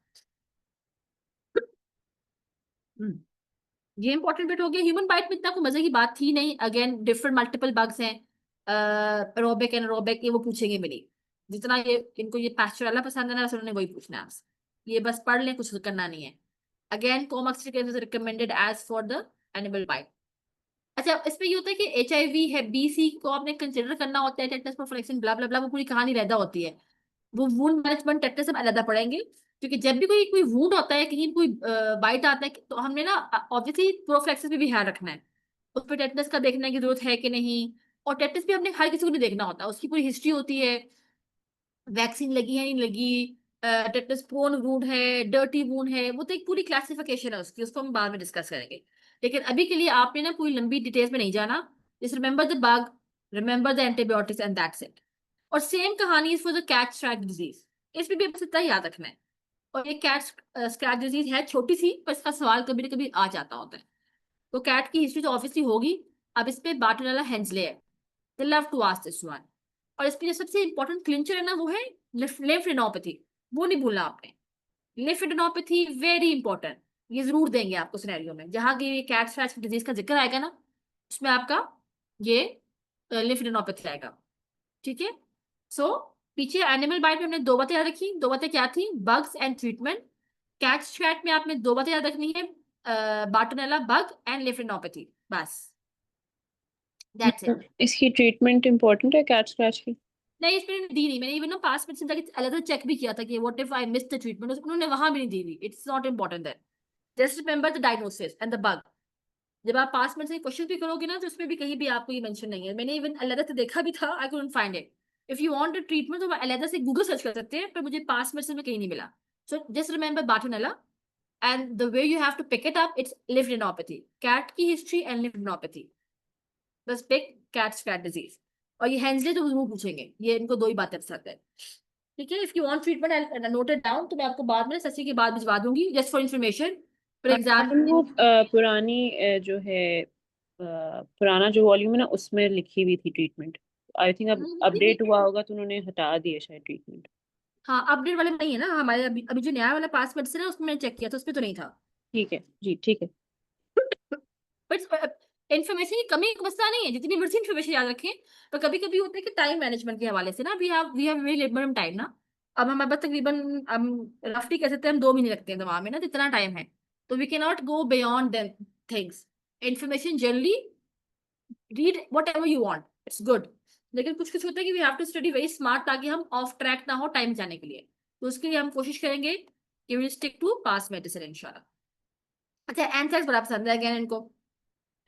S1: ये इंपॉर्टेंट बिट हो गया। Human bite में इतना कोई मजे की बात थी नहीं, अगेन डिफरेंट मल्टीपल बग्स हैं, एरोबिक एनारोबिक, ये वो पूछेंगे मेरी। जितना ये इनको ये पास्चुरेला पसंद है ना, उन्होंने वही पूछना है आपसे, ये बस पढ़ लें, कुछ करना नहीं है। Again coamoxiclave is recommended as for the animal bite. अच्छा, इसमें ये होता है कि HIV है, BC को आपने कंसिडर करना होता है, टेटनस प्रोफिलैक्सिस ब्ला ब्ला ब्ला, वो पूरी कहानी रहता होती है। वो वुंड मैनेजमेंट टेटनस सब अलग पढ़ेंगे, क्योंकि जब भी कोई कोई वुंड होता है, कहीं कोई बाइट आता है, तो हमने ना ऑब्वियसली प्रोफिलैक्सिस पे भी ध्यान रखना है, उस पर टेटनस का देखने की जरूरत है कि नहीं। और टेटनस भी हमने हर किसी को नहीं देखना होता, उसकी पूरी हिस्ट्री होती है, वैक्सीन लगी है नहीं लगी, टेटनस प्रोन वुंड है, डर्टी वुंड है, वो तो एक पूरी क्लासिफिकेशन है उसकी, उसको हम बाद में डिस्कस करेंगे। लेकिन अभी के लिए आपने ना पूरी लंबी डिटेल्स में नहीं जाना। Just remember the bug, remember the antibiotics and that's it. और सेम कहानी is for the cat scratch disease, इसमें भी बस इतना ही याद रखना है। और ये कैट स्क्रैच डिजीज है छोटी सी, पर इसका सवाल कभी ना कभी आ जाता होता है। तो कैट की हिस्ट्री तो ऑब्वियसली होगी। अब इस पे बार्टोनेला हेंजले है, they love to ask this one. और इसमें जो सबसे इंपॉर्टेंट क्लिंचर है ना, वो है लिम्फेडेनोपैथी, वो नहीं भूलना आपने। लिम्फेडेनोपैथी वेरी इंपॉर्टेंट, ये जरूर देंगे आपको सिनेरियो में, जहां की कैट स्क्रैच डिजीज का जिक्र आएगा ना, उसमें आपका ये लिम्फेडेनोपैथी आएगा। ठीक है। सो पीछे एनिमल बाइट में हमने दो बातें याद रखी। दो बातें क्या थी? Bugs and treatment. Cat scratch में आपने दो बातें याद रखनी है, बार्टोनेला बग एंड लिम्फेडेनोपैथी, बस दैट्स इट।
S2: इसकी ट्रीटमेंट इम्पोर्टेंट है कैट स्क्रैच की?
S1: नहीं, इसमें मैंने दी नहीं, मैंने इवन ना पास में जाके अलग चेक भी किया था कि what if I miss the treatment, उन्होंने वहां भी नहीं दी हुई। It's not important that, just remember the diagnosis and the bug. जब आप पास में से क्वेश्चन भी करोगे ना, तो उसमें भी कहीं भी आपको ये मेंशन नहीं है। मैंने इवन अलग से देखा भी था, I couldn't find it. If you want a treatment तो अलग से गूगल सर्च कर सकते हैं, पर मुझे पास में से कहीं नहीं मिला। So just remember bartonella and the way you have to pick it up, it's lymphadenopathy, cat की हिस्ट्री एंड लिम्फेडेनोपैथी। बस पिक कैट स्क्रैच डिजीज। और ये हेंजले तो जरूर पूछेंगे, ये इनको दो ही बातें पसंद है। ठीक है। If you want treatment note it down, तो मैं आपको बाद में सच्ची के बाद भिजवा दूंगी, just for information. For
S2: madam वो
S1: एग्जाम्पल
S2: पुरानी जो है पुराना जो वॉल्यूम है ना, उसमें लिखी हुई थी ट्रीटमेंट। आई थिंक अब अपडेट हुआ होगा तो उन्होंने हटा दिया शायद ट्रीटमेंट।
S1: हाँ, अपडेट वाले में नहीं है ना हमारे। अभी अभी जो नया वाला पास मेडिसिन है उसमें मैंने चेक किया था, उसमें तो नहीं था।
S2: ठीक है जी, ठीक है।
S1: बट इन्फॉर्मेशन की कमी का मसला नहीं है, जितनी मर्जी इन्फॉर्मेशन याद रखें। पर कभी कभी होता है कि टाइम मैनेजमेंट के हवाले से ना, we have very limited time ना। अब हमारे पास तकरीबन, हम रफली कह सकते हैं, हम 2 महीने लगते हैं दिमाग में ना, जितना टाइम है। तो we can not go beyond them things. Information generally read whatever you want, it's good. लेकिन कुछ कुछ होता है कि we have to study very smart, ताकि हम ऑफ ट्रैक ना हो टाइम जाने के लिए। तो उसके लिए हम कोशिश करेंगे कि we stick to pass medicine इंशाल्लाह। अच्छा, एंथ्रेक्स बड़ा पसंद है अगेन इनको,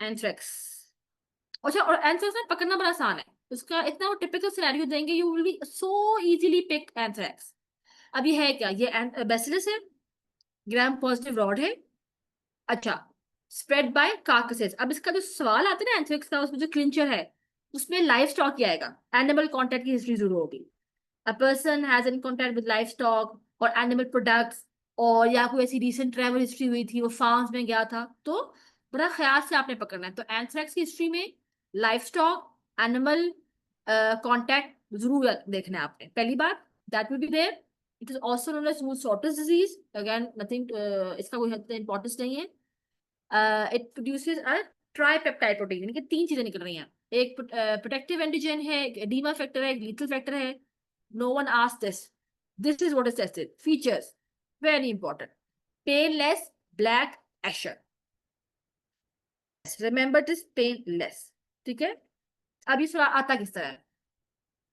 S1: एंथ्रेक्स। अच्छा, और एंथ्रेक्स ना पकड़ना बड़ा आसान है, उसका इतना वो टिपिकल सिनेरियो देंगे, you will be so easily pick anthrax. अब ये है क्या? ये बेसिलस है, ग्राम पॉजिटिव रॉड है। अच्छा, स्प्रेड बाय कार्कसेस। अब इसका जो सवाल आता है ना एंथ्रेक्स का, उसमें जो क्लिंचर है, उसमें लाइफ स्टॉक ही आएगा, एनिमल कॉन्टैक्ट की हिस्ट्री जरूर होगी। A person has in contact with life stock और एनिमल प्रोडक्ट्स, और या कोई ऐसी रिसेंट ट्रैवल हिस्ट्री हुई थी, वो फार्म्स में गया था, तो बड़ा ख्याल से आपने पकड़ना है। तो एंथ्रेक्स की हिस्ट्री में लाइफ स्टॉक, एनिमल कॉन्टैक्ट जरूर देखना है आपने। पहली बात, that will be there. It is also known as smooth shortage disease, again nothing, इसका कोई इंपॉर्टेंस नहीं है। It produces a tripeptide protein, यानी कि 3 चीजें निकल रही हैं। एक प्रोटेक्टिव एंटीजन है, एक एडीमा फैक्टर है, एक लीथल फैक्टर है। No one asked this, this is what is tested. Features very important, painless black eschar, remember this, painless. ठीक है। अब ये सवाल आता किस तरह है?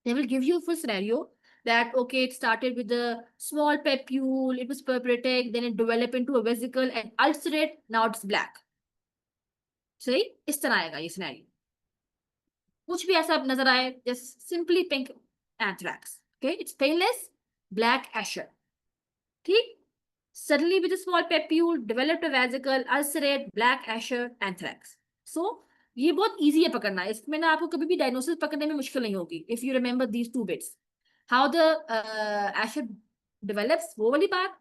S1: They will give you a full scenario that okay, it started with a small papule, it was purpuritic, then it developed into a vesicle and ulcerate, now it's black. सही, इस तरह आएगा ये सिनेरियो। कुछ भी ऐसा नजर आए, just simply pink anthrax, okay, it's painless black Asher. ठीक। suddenly with a small papule developed a vesicle, ulcerate, black asher, anthrax. So ये बहुत इजी है पकड़ना, इसमें ना आपको कभी भी डायग्नोसिस पकड़ने में मुश्किल नहीं होगी if you remember these 2 bits, how the eschar develops, वो वाली बात,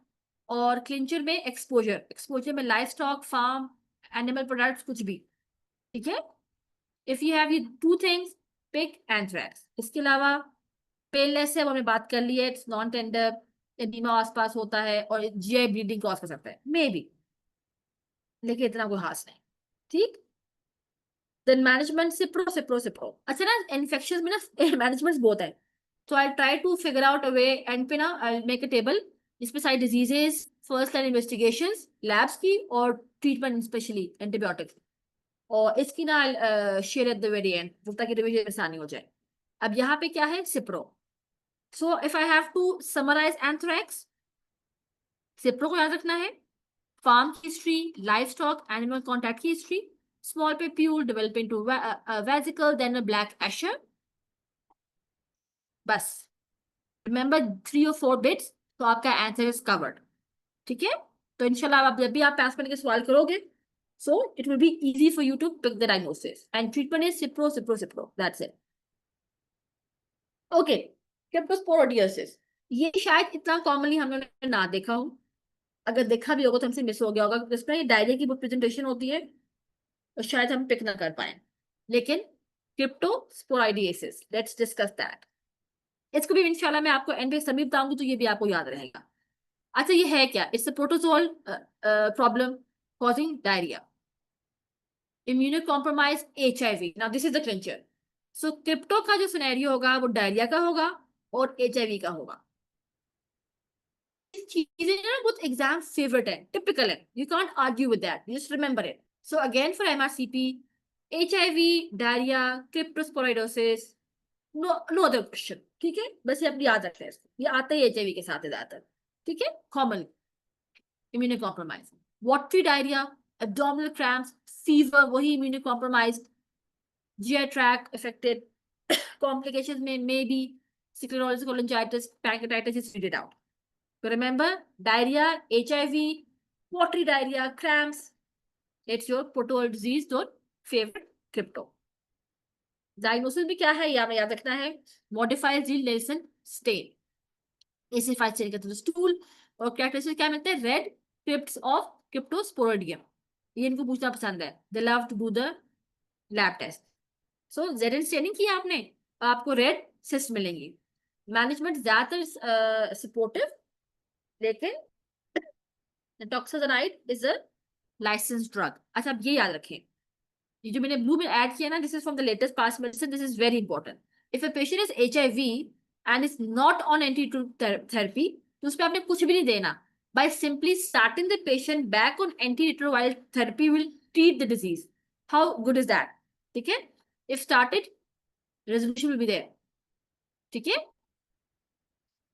S1: और क्लिंचर में एक्सपोजर, एक्सपोजर में life stock, farm, animal products, कुछ भी। ठीक है। इफ यू हैव ये 2 थिंग्स, पिक एंथ्रैक्स। इसके अलावा पेनलेस है, वो हमने बात कर ली है, इट्स नॉन टेंडर, एडिमा आसपास होता है और जीआई ब्लीडिंग कॉज कर सकता है मे बी, लेकिन इतना कोई खास नहीं। ठीक। Then management, cipro. अच्छा ना, इन्फेक्शन में ना मैनेजमेंट बहुत है, तो I try to figure out a way, and पे ना आई मेक अ टेबल जिसमें सारी diseases, first line investigations labs की, और ट्रीटमेंट स्पेशली एंटीबायोटिक्स, और इसकी ना share at the very end, ताकि रिवीजन आसानी हो जाए। अब यहाँ पे क्या है? Cipro. So if I have to summarise anthrax, cipro को याद रखना है, फार्म की history, life stock, animal contact की history, small papule develop into vesicle, then a black eschar, बस रिमेंबर 3 or 4 बिट्स, तो आपका आंसर इज कवर्ड। ठीक है। तो इंशाल्लाह आप जब भी आप पास करने के सवाल करोगे, so it will be easy for you to pick the diagnosis, and treatment is cipro, that's it. Okay, cryptosporidiosis, ये शायद इतना कॉमनली हम लोगों ने ना देखा हो, अगर देखा भी होगा तो हमसे मिस हो गया होगा, इसमें ये डायरिया की प्रेजेंटेशन होती है तो शायद हम पिक ना कर पाए, लेकिन क्रिप्टोस्पोराइडियोसिस, लेट्स डिस्कस दैट। इसको भी इंशाल्लाह मैं आपको एंड पे सभी बताऊंगी तो ये भी आपको याद रहेगा। अच्छा, ये है क्या? It's a protozoal problem causing diarrhoea, immunocompromise HIV। Now this is the clincher. So crypto का जो सिनेरियो होगा वो डायरिया का होगा और HIV का होगा। चीजें ना बहुत एग्जाम फेवरेट है, टिपिकल है, you can't argue with that, just remember it. So again for MRCP, HIV, diarrhoea, cryptosporidiosis, no other question, ठीक है? बस ये अपनी याद रखते हैं इसको, ये आता ही HIV के साथ है ज्यादातर, ठीक है? Common immunocompromise, watery diarrhea, abdominal cramps, fever, वही immunocompromised, GI tract affected, complications may be sclerosis, cholangitis, pancreatitis is figured out. So remember, diarrhea, HIV, watery diarrhea, cramps, it's your protozoal disease, your favorite crypto. Diagnosis भी क्या है ये हमें याद रखना है, modified Gill Nielsen stain, acidified stain कहते हैं stool, और characteristics क्या मिलते हैं? Red crypts of Cryptosporidium, ये इनको पूछना पसंद है, they love to do the lab test. So ZN staining किया आपने, आपको red cyst मिलेंगी। मैनेजमेंट ज्यादातर सपोर्टिव, लेकिन टॉक्साजोनाइड इज अ लाइसेंस ड्रग। अच्छा, अब ये याद रखें, ये जो मैंने ब्लू में ऐड किया ना, this is from the latest pass medicine, this is very important. If a patient is HIV and is not on antiretroviral, तो उस पर आपने कुछ भी नहीं देना, by simply starting the patient back on antiretroviral therapy will treat the disease. How good is that? ठीक है? If started, resolution will be there. ठीक है?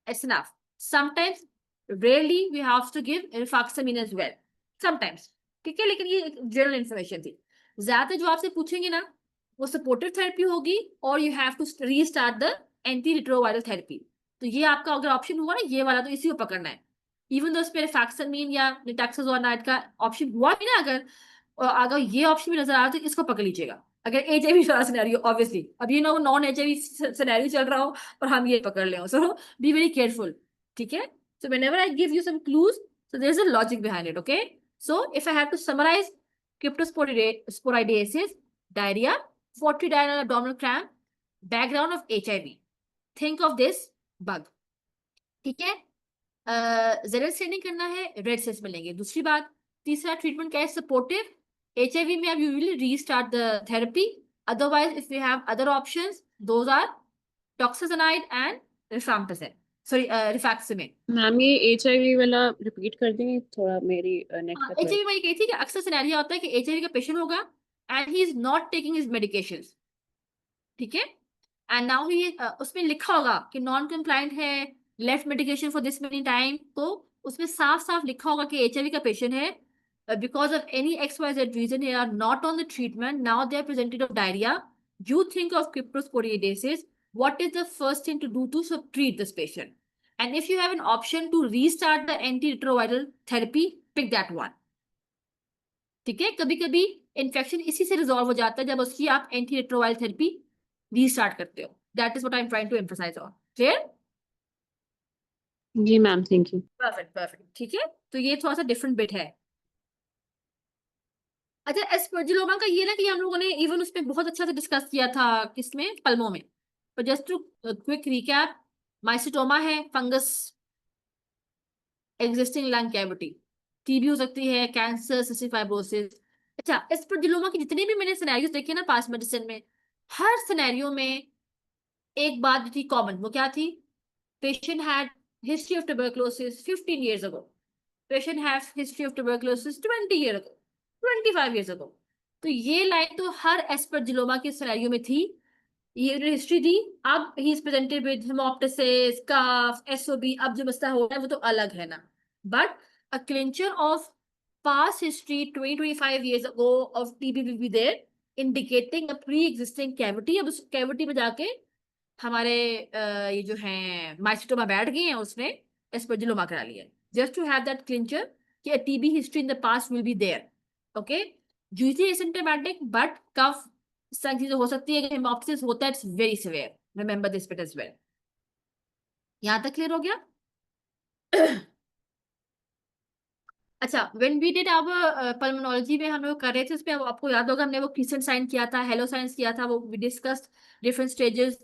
S1: It's enough. Sometimes, rarely we have to give rifaximin as well. Sometimes. ठीक है? लेकिन ये general information थी। ज्यादा जो आपसे पूछेंगे ना, वो सपोर्टिव थेरेपी होगी और you have to restart the anti retroviral therapy. तो ये आपका अगर ऑप्शन हुआ ना, ये वाला, तो इसी को पकड़ना है। इवन दो इस पे रिफैक्सामिन या निटैक्साजोनाइड का ऑप्शन हुआ भी ना, अगर ये ऑप्शन भी नजर आ रहा है तो इसको पकड़ लीजिएगा। अगर HIV वाला सिनेरियो, ऑब्वियसली अब ये ना वो नॉन HIV सिनेरियो चल रहा हो और हम ये पकड़ ले, सो बी वेरी केयरफुल, ठीक है? So whenever I give you some clues, so there's a logic behind it, okay? So if I have to summarize, cryptosporidiasis, diarrhea, watery diarrhea, abdominal cramp, background of HIV. Think of this bug, ठीक है? ZL staining करना है, red cells मिलेंगे। दूसरी बात, तीसरा treatment क्या है? सपोर्टिव। HIV में अब you will restart the therapy, otherwise if you have other options, those are toxazonide and rifampicin, sorry rifaximin.
S2: Ma'am ये HIV वाला रिपीट कर देंगे थोड़ा, मेरी नेट पे
S1: HIV में ये कही थी कि अक्सर सिनेरियो होता है कि HIV का पेशेंट होगा and he is not taking his medications, ठीक है? एंड नाउ ही उसमें लिखा होगा कि नॉन कंप्लायंट है, left medication for this many time, तो उसमें साफ साफ लिखा होगा कि HIV का पेशेंट है, because of any XYZ reason they are not on the treatment, now they are presented of diarrhoea, you think of cryptosporidiasis, what is the first thing to do to treat this patient? And if you have an option to restart the antiretroviral therapy, pick that one. ठीक है? कभी कभी infection इसी से resolve हो जाता है जब उसकी आप एंटीरेट्रोवायरल थेरेपी रीस्टार्ट करते हो। That is what I am trying to emphasise on. Clear?
S2: जी ma'am, thank you.
S1: Perfect perfect, ठीक है? तो ये थोड़ा सा डिफरेंट बिट है। अच्छा, एस्परजिलोमा का ये ना कि हम लोगों ने इवन उसमें बहुत अच्छा से डिस्कस किया था, किसमें? पल्मों में। पर just to quick recap, mycetoma है fungus, existing lung cavity, TB हो सकती है, कैंसर, सिस्टिक फाइब्रोसिस। अच्छा, एस्परजिलोमा की जितने भी मैंने सिनेरियोस देखे ना पास मेडिसिन में, हर सिनेरियो में एक बात थी कॉमन, वो क्या थी? Patient had history of tuberculosis 15 years ago, patient has history of tuberculosis 20 years ago, 25 years ago। तो ये लाइन तो हर एस्परजिलोमा के सिनेरियो में थी, ये हिस्ट्री थी। अब he is presented with haemoptysis, cough, SOB, अब जो मसला हो रहा है वो तो अलग है ना, but a clincher of past history 20-25 years ago of TB will be there, indicating a pre-existing cavity। अब उस कैविटी में जाके हमारे ये जो है माइसिटोमा बैठ गए हैं, उसने एस्परजिलोमा करा लिया। Just to have that clincher कि TB history in the past will be there, okay? Usually asymptomatic, but cough चीजें हो सकती है कि हेमोप्टिसिस होता है, it's very severe, remember this bit as well. यहाँ तक क्लियर हो गया? अच्छा, when we did our pulmonology में हम लोग कर रहे थे, उसमें आपको याद होगा हमने वो क्रिसेंट साइन किया था, हेलो साइंस किया था, वो वी डिस्कस्ड डिफरेंट स्टेजेस,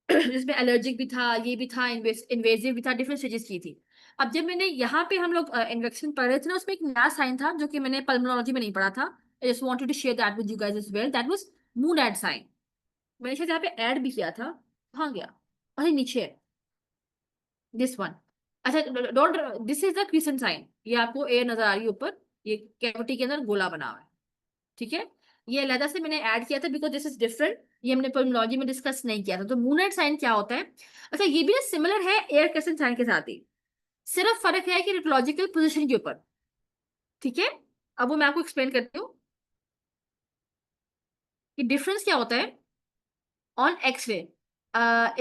S1: जिसमें एलर्जिक भी था, ये भी था, इन्वेजिव भी था, डिफरेंट स्टेजेस की थी। अब जब मैंने यहाँ पे हम लोग इन्फेक्शन पढ़ रहे थे ना, उसमें एक नया साइन था जो कि मैंने पल्मोनोलॉजी में नहीं पढ़ा था। I just wanted to share that with you guys as well, that was Monod sign. मैंने शायद यहाँ पे ऐड भी किया था, कहाँ गया, अरे नीचे है, दिस वन। अच्छा, don't, this is the crescent sign, ये आपको ए नजर आ रही है ऊपर, ये कैविटी के अंदर गोला बना हुआ है, ठीक है। ये अलग से मैंने ऐड किया था बिकॉज दिस इज डिफरेंट, ये हमने पल्मोनोलॉजी में डिस्कस नहीं किया था। तो मूनलाइट साइन क्या होता है? अच्छा, ये भी सिमिलर है एयर क्रिसेंट साइन के साथ ही, सिर्फ फर्क है कि रिटोलॉजिकल पोजीशन के ऊपर, ठीक है। अब वो मैं आपको एक्सप्लेन करती हूँ कि डिफरेंस क्या होता है। On X ray,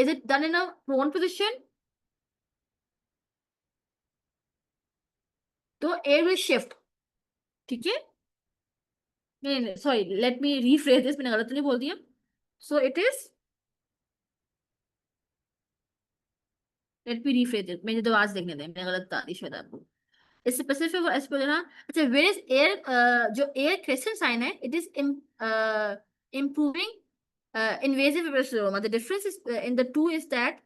S1: is it done in a prone position, तो एयर विल शिफ्ट, ठीक है। नहीं नहीं, sorry, let me rephrase this, मैंने गलत नहीं बोल दिया। So it is, let me rephrase this, मुझे तो आज देखने दें, मैंने गलत बता दी शायद आपको। स्पेसिफिक और एस्पेरिना। अच्छा, वेयर इज एयर, जो एयर क्रिसेंट साइन है, it is improving invasive epidermolysis. The difference is in the two is that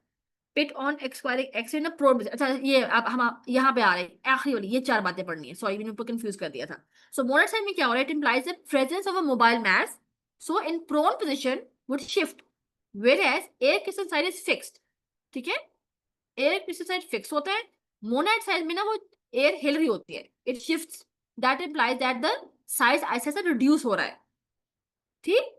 S1: pit on expiring X-ray ना प्रोड। अच्छा, ये अब हम यहाँ पे आ रहे हैं, आखिरी वाली ये चार बातें पढ़नी है, सॉरी मैंने ऊपर कंफ्यूज कर दिया था। सो मोनोड साइन में क्या हो रहा है? It implies the presence of a mobile mass, so in prone position would shift, whereas air crystal side is fixed, ठीक है। एयर क्रिस्टल साइड फिक्स होता है, मोनाइट साइड में ना वो एयर हिल रही होती है, it shifts, that implies that the size ऐसे ऐसे रिड्यूस हो रहा है, ठीक।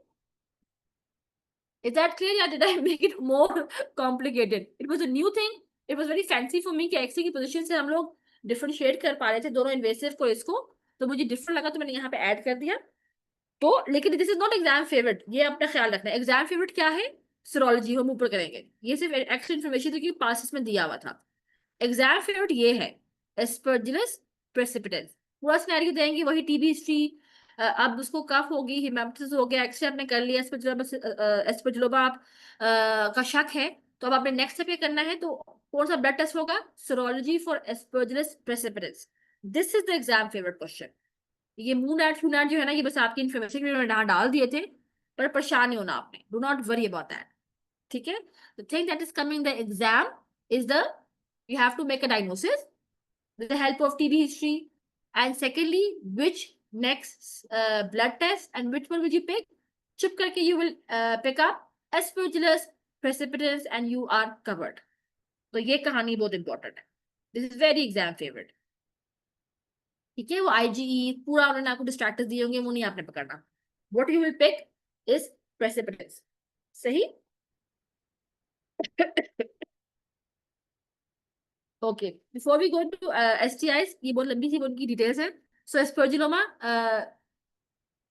S1: Is that clear या did I make it more complicated? It was a new thing. It was very fancy for me कि एक्स की पोजीशन से हम लोग डिफरेंशिएट कर पा रहे थे दोनों इन्वेसिव को, इसको तो मुझे डिफरेंट लगा, तो मैंने यहाँ पे ऐड कर दिया। तो लेकिन this is not exam favourite, ये अपना ख्याल रखना है। एग्जाम फेवरेट क्या है? सिरोलॉजी, हम ऊपर करेंगे, ये सिर्फ एक्स्ट्रा इन्फॉर्मेशन थी कि पासिस में दिया हुआ था। एग्जाम फेवरेट ये है एस्परजिलस प्रेसिपिटेंस, पूरा सिनेरियो देंगे, वही टीबी हिस्ट्री। अब उसको कफ होगी, हिमेप्टिसिस हो गया, एक्सरे आपने कर लिया, एस्परजिलोमा आप का शक है, तो अब आपने नेक्स्ट स्टेप ये करना है, तो कौन सा ब्लड टेस्ट होगा? Serology for aspergillus precipitins. This is the exam favourite question. ये मून एट फ्यूनाट जो है ना, ये बस आपकी इन्फॉर्मेशन के लिए डाल दिए थे, पर परेशान नहीं होना आपने, do not worry about that, ठीक है। The thing that is coming the exam is the, you have to make a diagnosis with the help of TB history, and secondly which next blood test and which one will you pick, chip karke you will pick up aspergillus precipitans and you are covered. तो ये कहानी बहुत important है, this is very exam favourite, ठीक है। वो IgE पूरा उन्होंने आपको डिस्ट्रैक्टर्स दिए होंगे, वो नहीं आपने पकड़ना, what you will pick is precipitants, सही। Okay, before we go to STIs, ये बहुत लंबी सी उनकी डिटेल्स है। So aspergilloma,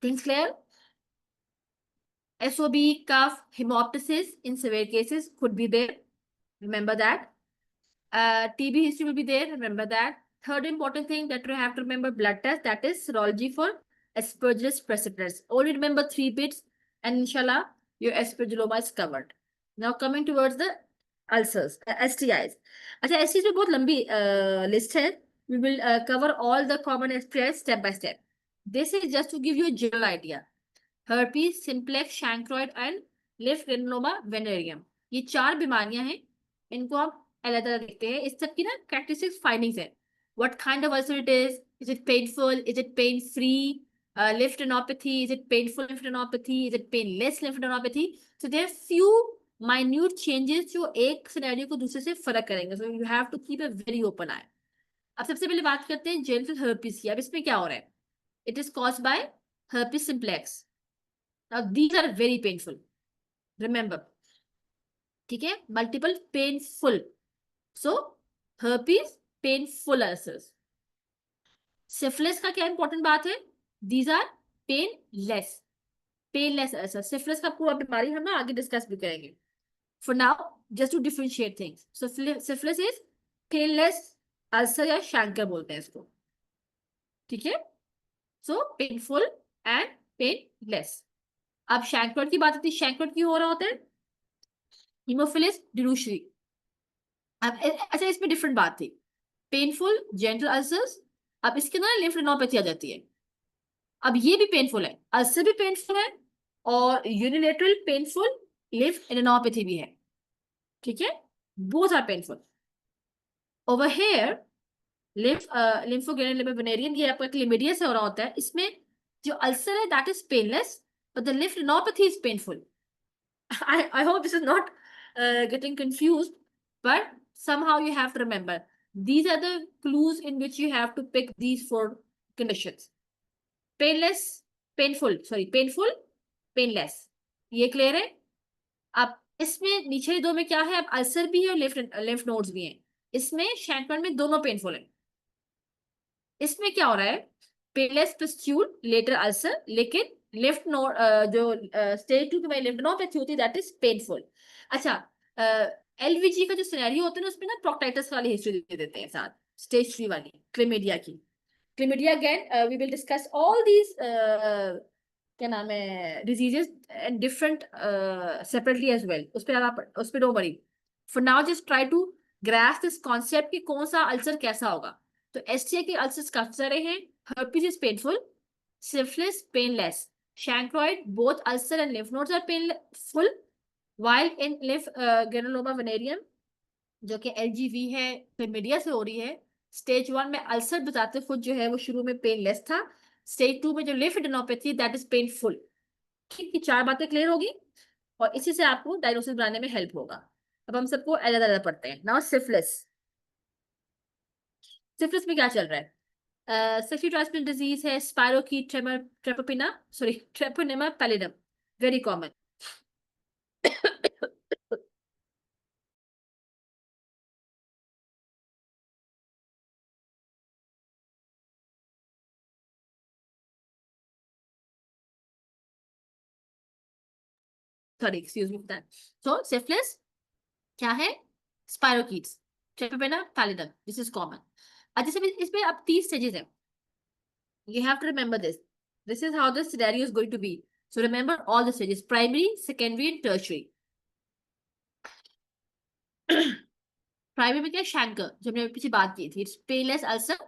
S1: things clear. SOB, cough, hemoptysis in severe cases could be there, remember that. TB history will be there, remember that. Third important thing that you have to remember, blood test, that is serology for Aspergillus precipitans. Only remember 3 bits and inshallah your aspergilloma is covered. Now coming towards the ulcers, STIs. अच्छा, STIs में बहुत लंबी list है, we will cover all the common STIs step by step. This is just to give you a general idea. herpes simplex, chancroid and लिफ granuloma वेनेरियम, ये 4 बीमारियां हैं, इनको आप अलग अलग देखते हैं। इस सब की ना कैरेक्टरिस्टिक्स फाइंडिंग्स है, what kind of ulcer is it painful, is it pain free, lymphadenopathy, is it painful lymphadenopathy, is it painless lymphadenopathy. So there are few minute changes जो एक सिनेरियो को दूसरे से फर्क करेंगे, so you have to keep a very open eye. अब सबसे पहले बात करते हैं genital herpes की। अब इसमें क्या हो रहा है? It is caused by herpes simplex. Now these are very painful, remember, ठीक है, multiple painful, so herpes painful ulcers. syphilis का क्या इंपॉर्टेंट बात है? these are painless ulcers. syphilis का पूरा बीमारी हम ना आगे डिस्कस भी करेंगे. for now just to differentiate things, so syphilis is painless ulcer या शैंकर बोलते हैं इसको, ठीक है, so painful and painless. अब शैंक्रोइड की बात होती है, शैंक्रोइड क्यों हो रहा होता है? हीमोफिलिस ड्यूशरी, अब अच्छा इसमें डिफरेंट बात थी, पेनफुल जेंटल अल्सर्स, अब इसके अंदर लिम्फेडेनोपैथी आ जाती है। अब ये भी पेनफुल है, अल्सर भी पेनफुल है और यूनिलेटरल पेनफुल लिम्फेडेनोपैथी भी है, ठीक है, both are painful. Over here lymphogranuloma venereum, ये आपका क्लेमिडिया से हो रहा होता है, इसमें जो अल्सर है that is painless but the lymphadenopathy is painful. I hope this is not getting confused, but somehow you have to remember these are the clues in which you have to pick these four conditions: painless, painful, sorry, painful, painless. ये clear है? अब इसमें नीचे दो में क्या है, अब अल्सर भी है और लिम्फ नोड्स भी हैं, इसमें शैंकमैन में दोनों पेनफुल है। इसमें क्या हो रहा है, पेनलेस पिस्ट्यूल लेटर अल्सर, लेकिन लिफ्ट नोड जो स्टेज 2 में लिम्फ नोडपैथी होती है दैट इज पेनफुल। अच्छा, एलवीजी का जो सिनेरियो होता है ना उसमें ना प्रोक्टाइटिस वाली हिस्ट्री दे देते हैं साथ, स्टेज 3 वाली क्लेमिडिया की। Chlamydia again we will discuss all these क्या नाम है diseases and different separately as well, उस पर आप उस पर don't worry, for now just try to grasp this concept कि कौन सा अल्सर कैसा होगा। तो एसटीआई के अल्सर्स काफी सारे हैं, herpes is painful, syphilis painless, chancroid both ulcer and lymph nodes are painful, while in lymph granuloma venereum जो कि LGV है chlamydia से हो रही है, स्टेज 1 में अल्सर बताते खुद जो है वो शुरू में पेनलेस था, स्टेज 2 में जो लिम्फेडेनोपैथी दैट इज पेनफुल। ठीक है, 4 बातें क्लियर होगी और इसी से आपको डायग्नोसिस बनाने में हेल्प होगा। अब हम सबको अलग अलग पढ़ते हैं। नाउ सिफिलिस, सिफिलिस में क्या चल रहा है, सेक्सुअली ट्रांसमिटेड डिजीज है, spirochaete treponema sorry treponema pallidum, very common. Sorry excuse me that. So syphilis क्या है, spirochaetes, treponema pallidum, this is common. अच्छा इसमें अब 3 स्टेजेस हैं, you have to remember this, this is how the scenario is going to be, so remember all the stages: primary, secondary and tertiary। Primary में क्या, chancre, जो हमने पीछे बात की थी, it's painless ulcer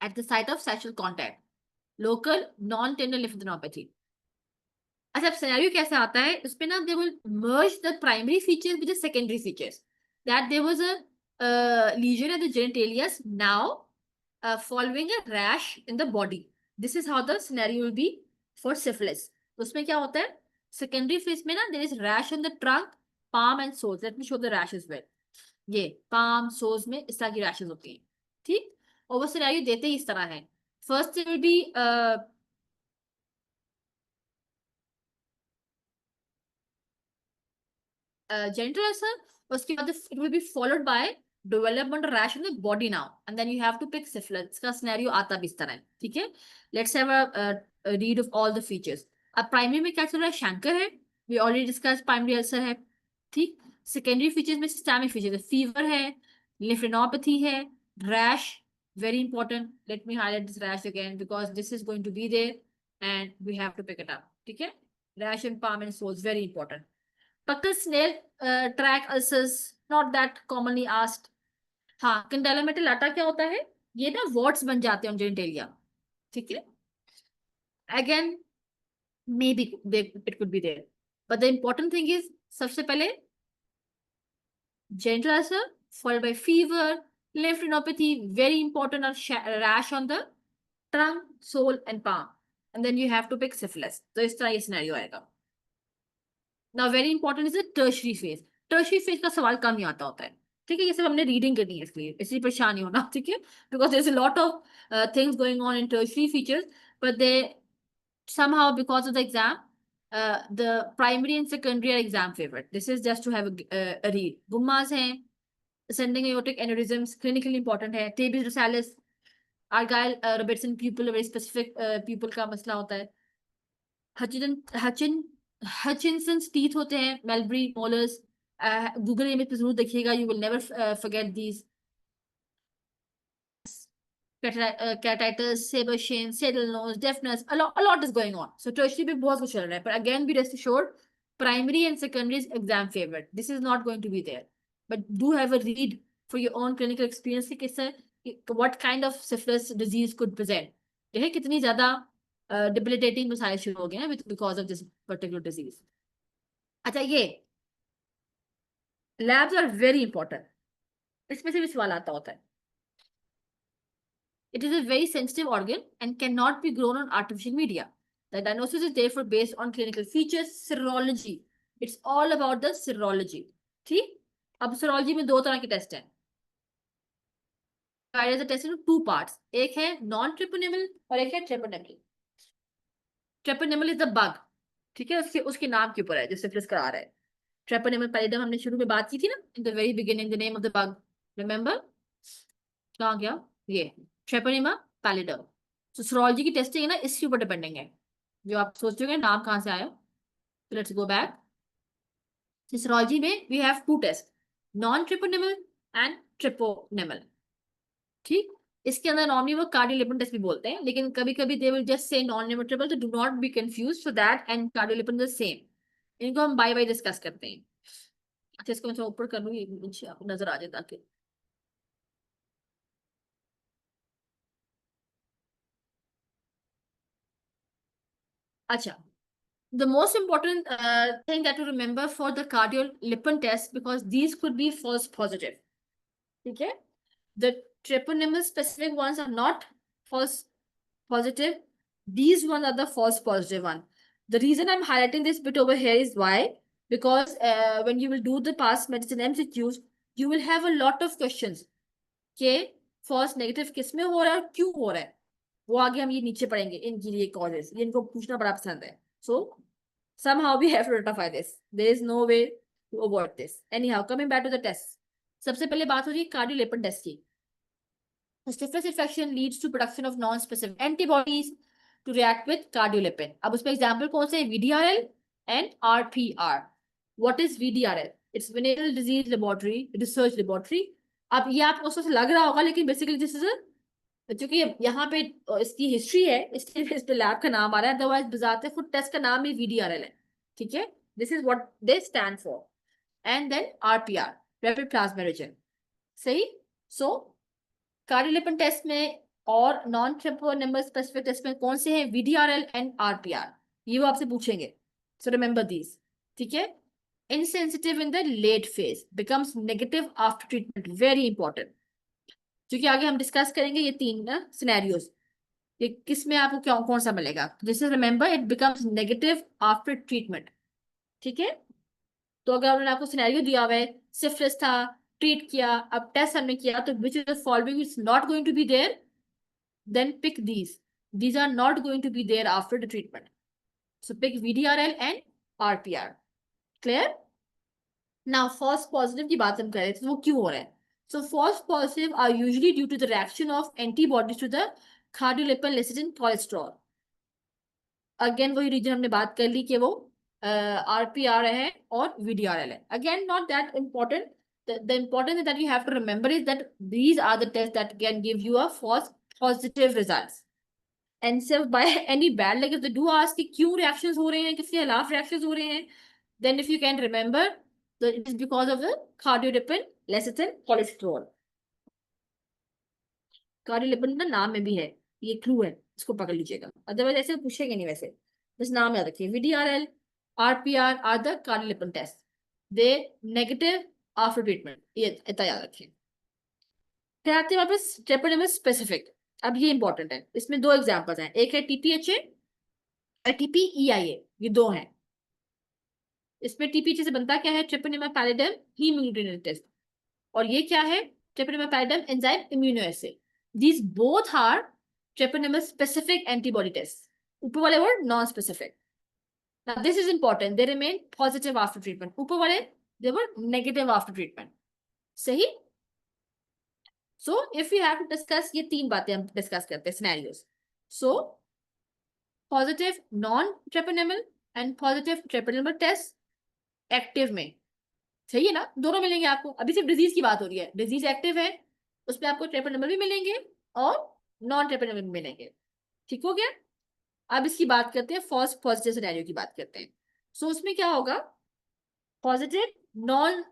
S1: at the site of sexual contact, local non tender lymphadenopathy. अच्छा अब सिनेरियो कैसे आता है, उसमें ना they will merge the primary features with the secondary features, that there was a lesion at the genitalia now following a rash in the body, this is how the scenario will be for syphilis। उसमें क्या होता है, secondary phase में ना there is rash on the trunk, palm and soles, let me show the rash as well, ये palm soles में इस तरह की rashes होती हैं, ठीक, और वो scenario देते ही इस तरह है। first it will be genital ulcer, उसके बाद it will be followed by development rash on the body now, and then you have to pick syphilis का scenario आता भी इस तरह है, ठीक है। Let's have a read of all the features। अब प्राइमरी में क्या चल रहा है, शैंकर है, we already discussed primary ulcer है, ठीक। सेकेंडरी फीचर्स में सिस्टमिक फीचर्स है, फीवर है, लिम्फेडेनोपैथी है, rash, very important, let me highlight this rash again because this is going to be there and we have to pick it up, ठीक है। rash and palm and soles very important। Buccal snail track ulcers, not that commonly asked। हाँ, कंडेलोमेटल लाटा क्या होता है, ये ना watts बन जाते हैं जेनिटेलिया, ठीक है। Again may be it could be there, but the important thing is सबसे पहले genital ulcer followed by fever, lymphadenopathy, very important, or rash on the trunk, sole and palm, and then you have to pick syphilis। तो इस तरह ये scenario आएगा। Now very important is the tertiary phase। tertiary phase का सवाल कम ही आता होता है, ठीक है, ये सब हमने रीडिंग करनी है इसलिए इसलिए परेशान नहीं होना, ठीक है, because there's a lot of things going on in tertiary features, but they somehow because of the exam the primary and secondary are exam favorite। this is just to have a read। gummas हैं, ascending aortic aneurysms clinically important है, tabes dorsalis, argyle robertson pupil, very specific pupil का मसला होता है, हचिनसन्स teeth होते हैं, mulberry molars, Google image पे जरूर देखिएगा, you will never forget these, keratitis, sabre shin, saddle nose, deafness, a lot is going on। so tertiary में बहुत कुछ चल रहा है, but again be rest assured primary and secondary is exam favorite, this is not going to be there। but do have a read for your own clinical experience कि किस what kind of syphilis disease could present. देखिए कितनी ज्यादा debilitating मसाइल शुरू हो गए हैं because of this particular disease. अच्छा ये labs are very important. इसमें से भी सवाल आता होता है. It is a very sensitive organ and cannot be grown on artificial media. The diagnosis is therefore based on clinical features, serology. It's all about the serology. ठीक? अब serology में दो तरह के टेस्ट हैं. Divided the test into two parts. एक है non-treponemal और एक है treponemal. Treponemal is the bug. ठीक है, उसके नाम के ऊपर है जो सिफिलिस करा रहा है. Treponemal pallidum हमने शुरू में बात की थी ना, in the very beginning, the name of the bug. Remember? कहाँ गया? ये Treponema pallidum. So serology की टेस्टिंग है ना, इसके ऊपर डिपेंडिंग है. जो आप सोचोगे नाम कहाँ से आया. So let's go back. Serology में we have two tests, non-treponemal and treponemal. ठीक, इसके अंदर नॉर्मली वो कार्डियोलिपिन टेस्ट भी बोलते हैं, लेकिन कभी कभी they will just say non treponemal, तो do not be confuse for that and cardiolipin the same. इनको हम बाय बाय डिस्कस करते हैं. अच्छा इसको मैं थोड़ा ऊपर कर लूँ, नीचे आपको नजर आ जाए ताकि. अच्छा, the most important thing that to remember for the cardiolipin test, because these could be false positive. ठीक है, the treponemal specific ones are not false positive. These ones are the false positive one. The reason I'm highlighting this bit over here is why? Because when you will do the past medicine MCQs, you will have a lot of questions. के false negative किस में हो रहा है और क्यों हो रहा है, वो आगे हम ये नीचे पढ़ेंगे. इनके लिए causes, ये इनको पूछना बड़ा पसंद है. So somehow we have to rectify this. There is no way to avoid this. Anyhow, coming back to the test. सबसे पहले बात हो रही है कार्डियोलिपिन टेस्ट की. Syphilis infection leads to production of non-specific antibodies to react with cardiolipin. अब उसमें example कौन से हैं? VDRL and RPR. What is VDRL? It's Venereal Disease Laboratory Research Laboratory. अब ये आपको उससे लग रहा होगा, लेकिन बेसिकली दिस इज, क्योंकि यहाँ पे इसकी हिस्ट्री है इसलिए इस पे लैब का नाम आ रहा है, अदरवाइज बजाते खुद टेस्ट का नाम ही VDRL है. ठीक है, this is what they stand for. And then RPR, rapid plasma reagin. सही. सो कार्डियोलिपिन टेस्ट में और नॉन ट्रेपोनेमल स्पेसिफिक टेस्ट में कौन से हैं? VDRL and RPR. ये वो आपसे पूछेंगे. So remember these. ठीक है. Insensitive in the late phase, becomes negative after treatment. Very important. क्योंकि आगे हम डिस्कस करेंगे ये तीन ना सिनेरियोस, ये किस में आपको क्या कौन सा मिलेगा. This is remember it becomes negative after treatment. ठीक है. तो अगर उन्होंने आपको सिनेरियो दिया हुआ है, सिफिलिस था, ट्रीट किया, अब टेस्ट हमने किया, तो which is the following is not going to be there, then pick these are not going to be there after the treatment. So pick VDRL and RPR. Clear. Now false positive की बात हम कर रहे थे, वो क्यों हो रहा है? So false positive are usually due to the reaction of antibodies to the cardiolipin lecithin cholesterol. Again वही रीजन हमने बात कर ली कि वो RPR है और VDRL है. Again not that important. The important thing that you have to remember is that these are the tests that can give you a false positive results. And so by any bad, like if they do ask कि क्यों reactions हो रहे हैं, किसके खिलाफ reactions हो रहे हैं, then if you can remember, it is because of the cardiolipin lecithin cholesterol. Cardiolipin का नाम में भी है, ये क्लू है, इसको पकड़ लीजिएगा, अदरवाइज ऐसे पूछेंगे नहीं. वैसे बस नाम याद रखिए. VDRL, RPR are the cardiolipin tests. They negative after treatment. ये इतना याद रखिए. फिर आते हैं वापस ट्रेपोनेमल स्पेसिफिक. अब ये इंपॉर्टेंट है. इसमें दो एग्जांपल्स हैं, एक है TPHA और TPEIA. ये दो हैं. इसमें TPHA से बनता क्या है? Treponema pallidum haemoglobin test. और ये क्या है? Treponema pallidum enzyme immunoassay. These both are treponemal specific antibody tests. ऊपर वाले word non specific. Now this is important. They remain positive after treatment. ऊपर वाले they were negative after treatment. सही. So if we have to discuss, ये तीन बातें हम discuss करते हैं scenarios. So positive non-treponemal and positive treponemal test active में. सही है ना, दोनों मिलेंगे आपको. अभी सिर्फ डिजीज की बात हो रही है. डिजीज एक्टिव है, उसमें आपको ट्रेपोनेमल भी मिलेंगे और नॉन ट्रेपोनेमल भी मिलेंगे. ठीक हो गया. अब इसकी बात करते हैं, फॉल्स पॉजिटिव सिनेरियो की बात करते हैं. सो उसमें क्या होगा? पॉजिटिव नॉन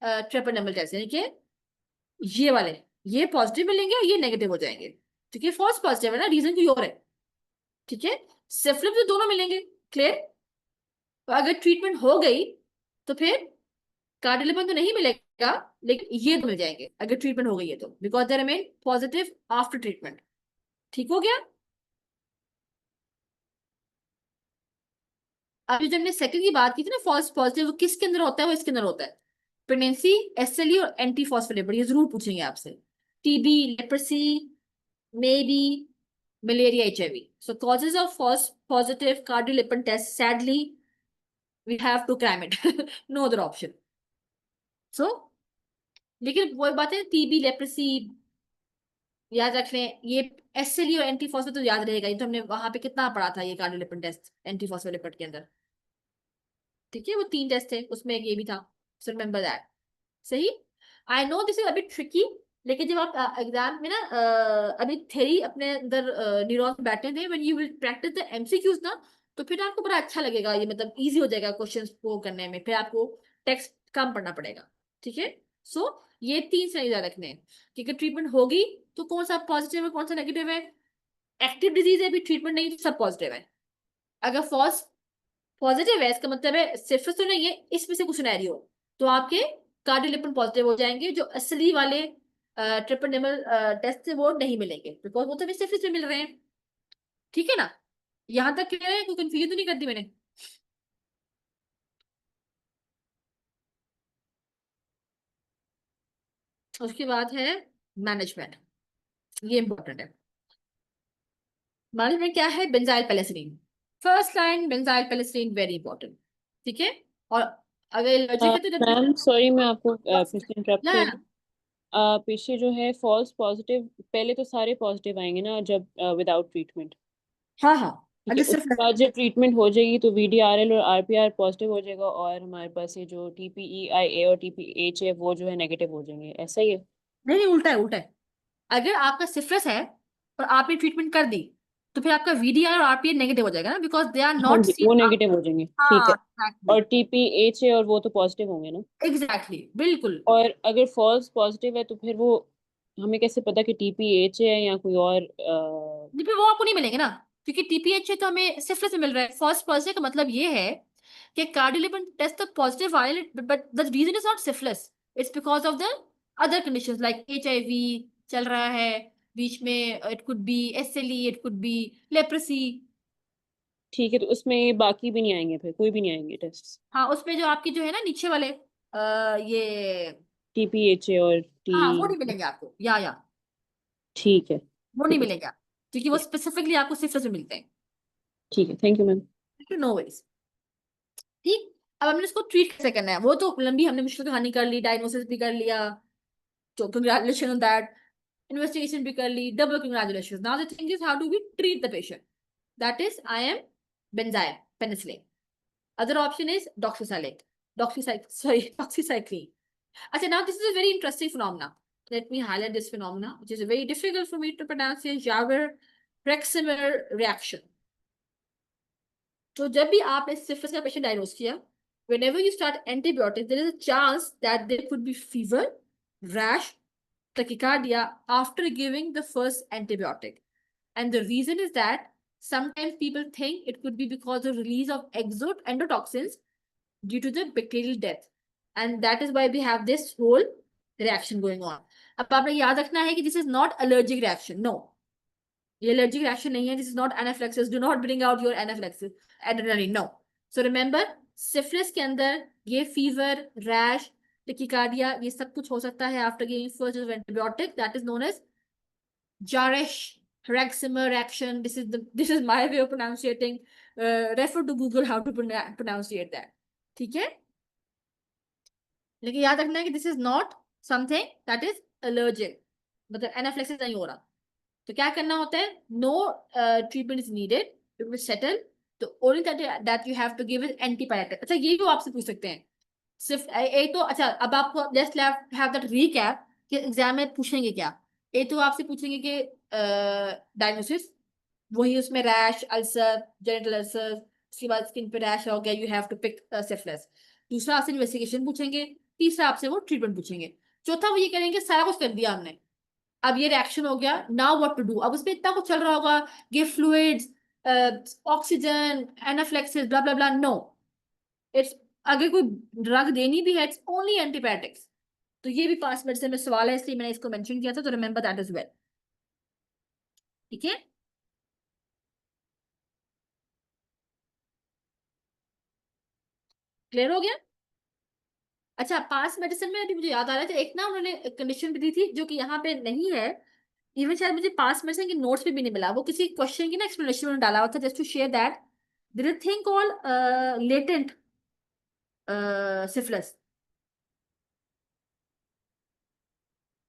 S1: ट्रेपनेमल टेस्ट, यानी कि ये वाले, ये पॉजिटिव मिलेंगे और ये नेगेटिव हो जाएंगे। ठीक है, फॉल्स पॉजिटिव है ना, रीजन कोई और है। ठीक है, सिफिलिस में दोनों मिलेंगे। क्लियर? तो अगर ट्रीटमेंट हो गई तो फिर कार्डियोलिपन तो नहीं मिलेगा, लेकिन ये तो मिल जाएंगे अगर ट्रीटमेंट हो गई है तो, because they remain positive after treatment. ठीक हो गया? अभी जब हमने सेकंड की बात की थी ना, फॉल्स पॉजिटिव, वो किसके अंदर होता है? वो इसके अंदर होता है, प्रेगनेंसी, एसएलई और एंटी फॉस्फोलिपिड। ये जरूर पूछेंगे आपसे। TB, leprosy, maybe malaria, HIV. So causes of false positive cardiolipin test, sadly, we have to cram it. No other option. So, लेकिन वो बात है, टीबी, लेप्रोसी याद रख लें, ये एसएलई और एंटी फॉस्फेट तो याद रहेगा, ये तो हमने वहां पे कितना पढ़ा था, ये कार्डियोलिपिन टेस्ट एंटी फॉस्फोलिपिड के अंदर। ठीक है, वो 3 टेस्ट थे, उसमें एक ये भी था। So remember that. सही? I know this is a bit tricky, लेकिन जब आप एग्जाम में ना अभी थ्योरी अपने अंदर न्यूरॉन्स बैठे थे, when you will practice the MCQs ना, तो फिर आपको बड़ा अच्छा लगेगा, ये मतलब इजी हो जाएगा क्वेश्चंस को करने में, फिर आपको टेक्स्ट कम पढ़ना पड़ेगा। ठीक है, सो ये 3 से याद रखने हैं कि अगर ट्रीटमेंट होगी तो कौन सा पॉजिटिव है, कौन सा नेगेटिव है। एक्टिव डिजीज है, अभी ट्रीटमेंट नहीं तो सब पॉजिटिव है। अगर फॉल्स पॉजिटिव है, इसका मतलब है सिफिलिस तो नहीं है, इसमें से कुछ सिनेरियो, तो आपके कार्डियोलिपिन पॉजिटिव हो जाएंगे, जो असली वाले ट्रिपल टेस्ट से वो नहीं मिलेंगे, बिकॉज वो तो सिफिलिस में मिल रहे हैं। ठीक है ना? यहां तक क्लियर है? कोई कंफ्यूजन तो नहीं कर दी मैंने? उसके बाद है मैनेजमेंट, ये इंपॉर्टेंट है। मैनेजमेंट क्या है? Benzyl penicillin, first line benzyl penicillin, very important. ठीक है, और अगर एलर्जिक है तो जब
S2: मैम सॉरी, मैं आपको फिर से इंटरप्ट
S1: या
S2: कर रही हूँ। पीछे जो है फॉल्स पॉजिटिव, पहले तो सारे पॉजिटिव आएंगे ना जब विदाउट ट्रीटमेंट।
S1: हाँ हाँ,
S2: ठीक है,
S1: अगर सिर्फ
S2: उसके बाद जब ट्रीटमेंट हो जाएगी तो वीडीआरएल और आरपीआर पॉजिटिव हो जाएगा, और हमारे पास ये जो टीपीईआईए और टीपीएच है वो जो है नेगेटिव हो जाएंगे। ऐसा ही है?
S1: नहीं नहीं, उल्टा है, उल्टा है। अगर आपका सिफिलिस है और आपने ट्रीटमेंट कर दी, तो फिर आपका वीडीआर और आरपीए नेगेटिव हो जाएगा ना, बिकॉज दे आर
S2: हाँ
S1: नॉट
S2: जी,
S1: सीन।
S2: वो नेगेटिव हो जाएंगे, ठीक
S1: हाँ
S2: है।
S1: एग्जैक्टली,
S2: और टीपीएच है और वो तो पॉजिटिव होंगे ना।
S1: एग्जैक्टली, बिल्कुल।
S2: और अगर फॉल्स पॉजिटिव है तो फिर वो हमें कैसे पता कि टीपीएच है या कोई और
S1: नहीं, फिर वो आपको नहीं मिलेंगे ना, क्योंकि टीपीएच तो हमें सिफिलिस में मिल रहा है। फर्स्ट पॉजिटिव का मतलब ये है कि कार्डियोलिपिन टेस्ट तो पॉजिटिव आए, but the reason is not syphilis, it's because of the other conditions like HIV चल रहा है बीच में, it could be SLE, it could be leprosy.
S2: ठीक है, तो उसमें ये बाकी भी नहीं आएंगे, फिर कोई भी नहीं आएंगे टेस्ट?
S1: हाँ, उसमें जो आपकी जो है ना नीचे वाले ये,
S2: टीपीएच है और टी।
S1: हाँ वो नहीं मिलेंगे आपको, या
S2: ठीक है,
S1: वो नहीं
S2: ठीक है,
S1: मिलेगा, क्योंकि वो स्पेसिफिकली आपको सिफिलिस में मिलते हैं।
S2: ठीक है, thank you ma'am.
S1: No worries. ठीक, अब हमने इसको ट्रीट कैसे करना है, वो तो लंबी हमने मुश्किल कहानी कर ली, डायग्नोसिस भी कर लिया, तो कंग्रेचुलेशन ऑन दैट, इन्वेस्टिगेशन भी कर ली, double congratulation. Now the thing is how do we treat the patient, that is I M benzyl penicillin, other option is doxycycline, doxycycline. अच्छा, now this is a very interesting phenomena. Let me highlight this phenomena, which is very difficult for me to pronounce. Is Javer-Rexemer reaction. तो जब भी आपने syphilis का patient diagnose किया, whenever you start antibiotics, there is a chance that there could be fever, rash, tachycardia after giving the first antibiotic. And the reason is that sometimes people think it could be because of release of endotoxins due to the bacterial death. And that is why we have this whole reaction going on. अब आपने याद रखना है कि this is not allergic reaction. No. ये allergic reaction नहीं है. This is not anaphylaxis. Do not bring out your anaphylaxis. Adrenaline. No. So remember, syphilis के अंदर ये fever, rash, tachycardia, ये सब कुछ हो सकता है after giving first dose of antibiotic. That is known as Jaresh-Rexemer reaction. This is my way of pronouncing. Refer to Google how to pronounce that. ठीक है? लेकिन याद रखना है कि this is not something that is allergic, मतलब एनाफ्लेक्सिस नहीं हो रहा। तो क्या करना होता है? No treatment is needed, it will settle, तो only that you have to give is antibiotic. अच्छा, ये भी आपसे पूछ सकते हैं सिर्फ एक तो। अच्छा, अब आपको जस्ट हैव दैट रीकैप कि एग्जाम में पूछेंगे क्या। एक तो आपसे पूछेंगे कि डायग्नोसिस, वही उसमें रैश, अल्सर, जेनिटल अल्सर, उसके बाद स्किन पे रैश हो गया, you have to pick syphilis. दूसरा आपसे इन्वेस्टिगेशन पूछेंगे, तीसरा आपसे वो ट्रीटमेंट पूछेंगे, चौथा वो ये करेंगे सारा कुछ कर दिया हमने, अब ये रिएक्शन हो गया, नाउ व्हाट टू डू। अब उसमें इतना कुछ चल रहा होगा, give fluids, oxygen, anaphylaxis, blah blah blah, no, it's, अगर कोई ड्रग देनी भी है इट्स ओनली एंटीबायोटिक्स। तो ये भी पास मेडिसिन में सवाल है, इसलिए मैंने इसको मेंशन किया था, तो रिमेंबर दैट इज वेल। ठीक है, क्लियर हो गया? अच्छा, पास मेडिसिन में अभी मुझे याद आ रहा है, तो एक ना उन्होंने कंडीशन भी दी थी जो कि यहाँ पे नहीं है, इवन शायद मुझे पास मेडिसिन के नोट्स पे भी नहीं मिला, वो किसी क्वेश्चन की ना एक्सप्लेनेशन में डाला हुआ था, just to share that there is thing called latent syphilis.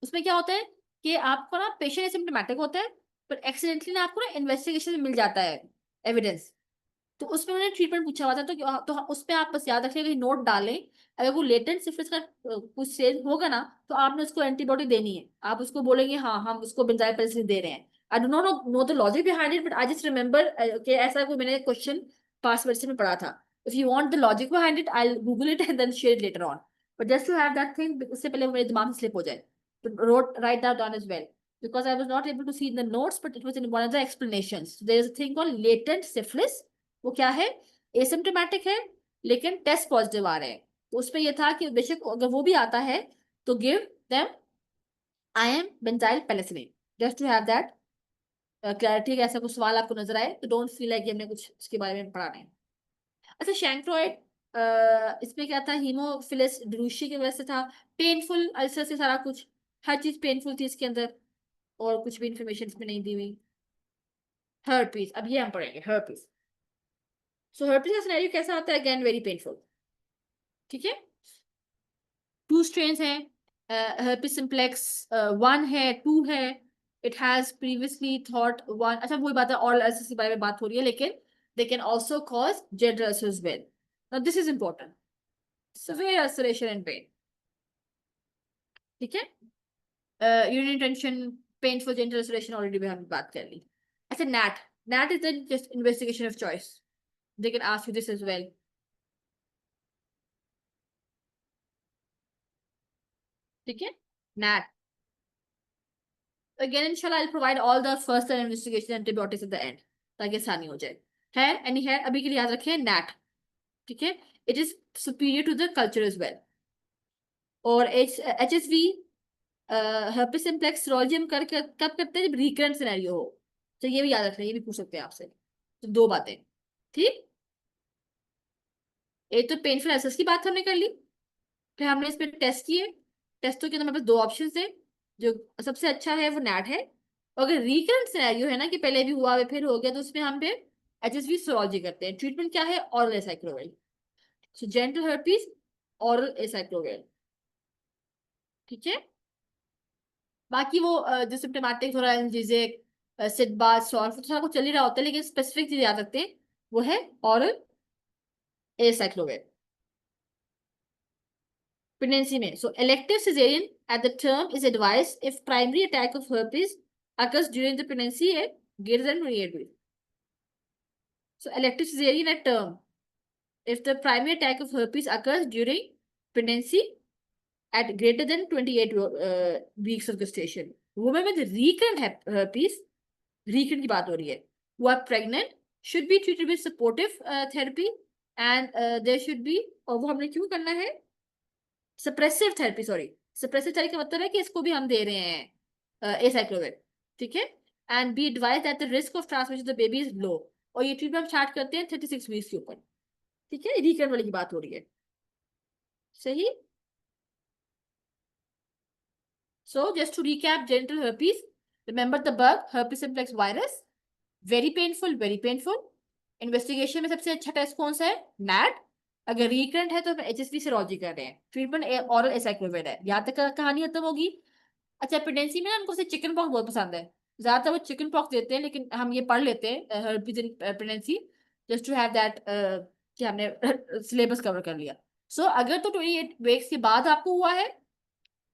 S1: उसमें क्या होता है कि आपको ना पेशेंट एसिम्प्टोमेटिक होता है, पर एक्सीडेंटली ना आपको ना इन्वेस्टिगेशन में मिल जाता है एविडेंस, तो उसमें उन्होंने ट्रीटमेंट पूछा हुआ था, तो उसमें आप बस याद रखिएगा, नोट डालें, अगर वो लेटेंट सिफिलिस का कुछ स्टेज होगा ना, तो आपने उसको एंटीबॉडी देनी है, आप उसको बोलेंगे हाँ हम उसको बेंजाइल पेनिसिलिन दे रहे हैं। I do not know the logic behind it, but I just remember कि ऐसा कोई मैंने क्वेश्चन पास मेडिसिन में पढ़ा था। If you want the logic behind it I google it and then share it later on, but just to have that thing, उससे पहले वो मेरे दिमाग से स्लिप हो जाए, तो rote write that down as well, because I was not able to see in the notes, but it was in one of the explanations. So there is a thing called latent syphilis. वो क्या है? Asymptomatic है लेकिन test positive आ रहे हैं, तो उसमें यह था कि बेशक अगर वो भी आता है तो give them IM benzyl penicillin, just to have that clarity. ऐसा कुछ सवाल आपको नजर आए तो डोंट फील लाइक हमने कुछ इसके बारे में पढ़ा नहीं। अच्छा, शैंक्रोइड, इसमें क्या था, हीमोफिलस ड्यूशी की वजह से था, पेनफुल अल्सर से सारा कुछ, हर चीज पेनफुल थी इसके अंदर, और कुछ भी इंफॉर्मेशन इसमें नहीं दी हुई। हर्पीज, अब ये हम पढ़ेंगे हर्पीज। सो हर्पीज का सिनेरियो कैसा होता है, अगेन वेरी पेनफुल। ठीक है, 2 स्ट्रेन्स हैं, herpes simplex 1 है, 2 है, इट हैज प्रीवियसली थॉट 1, अच्छा वही बात है, ऑरल अल्सर्स के बारे में बात हो रही है, लेकिन they can also cause genital ulcer as well. Now this is important, severe ulceration and pain। ठीक है, urinary retention, painful genital ulceration already भी हमने बात कर ली। अच्छा, NAAT, NAAT is the just investigation of choice, they can ask you this as well. ठीक है, NAAT, again inshallah I'll provide all the first line investigation antibiotics at the end, ताकि आसानी हो जाए। है एनी है, अभी के लिए याद रखें नैट। ठीक है, it is superior to the culture as well. और HSV herpes simplex serology हम कब करते हैं, जब रिकरेंट सिनेरियो हो, तो ये भी याद रखना, ये भी पूछ सकते हैं आपसे। तो 2 बातें, ठीक, एक तो पेनफुल अल्सर्स की बात हमने कर ली, फिर हमने इस पे टेस्ट किए, टेस्टों के अंदर हमारे पास 2 ऑप्शन है, जो सबसे अच्छा है वो नैट है, और अगर रिकरेंट सिनेरियो है ना कि पहले भी हुआ है फिर हो गया, तो उसमें हम फिर HSV serology करते हैं। ट्रीटमेंट क्या है, oral acyclovir, so genital herpes, oral acyclovir. ठीक है, बाकी वो जो सिम्टोमेटिक थोड़ा एल्जीजिक, सिडबाथ, सॉर, तो सारा कुछ चल ही रहा होता है, लेकिन स्पेसिफिक चीज याद रखते हैं, वो है ऑरल एसाइक्लोविर। Pregnancy में, so elective cesarean at the term is advised if primary attack of herpes occurs during the pregnancy at greater than 28 weeks. So elective cesarean at term, if the primary attack of herpes occurs during pregnancy at greater than 28 weeks of gestation. Women with recurrent herpes, recurrent की बात हो रही है, who are pregnant should be treated with supportive therapy, and there should be, और वो हमने क्यों करना है, suppressive therapy, sorry suppressive therapy का मतलब है कि इसको भी हम दे रहे हैं एसाइक्लोविर। ठीक है, and B advise that the risk of transmission the baby is low, और ये ट्रीटमेंट हम स्टार्ट करते हैं 36 वीक्स के ऊपर। ठीक है, रिकरेंट वाली की बात हो रही है, सही। So just to recap, genital herpes, remember the bug herpes simplex virus, very painful, very painful. Investigation में सबसे अच्छा टेस्ट कौन सा है, नैट, अगर रिकरेंट है तो HSV serology कर रहे हैं, ट्रीटमेंट ऑरल एसाइक्लोविर है, यहाँ तक कहानी खत्म होगी। अच्छा, प्रेगनेंसी में ना उनको चिकन पॉक्स बहुत पसंद है, ज्यादातर वो चिकन पॉक्स देते हैं, लेकिन हम ये पढ़ लेते हैं herpes in pregnancy, just to have that कि हमने सिलेबस कवर कर लिया। सो अगर तो 28 वीक्स के बाद आपको हुआ है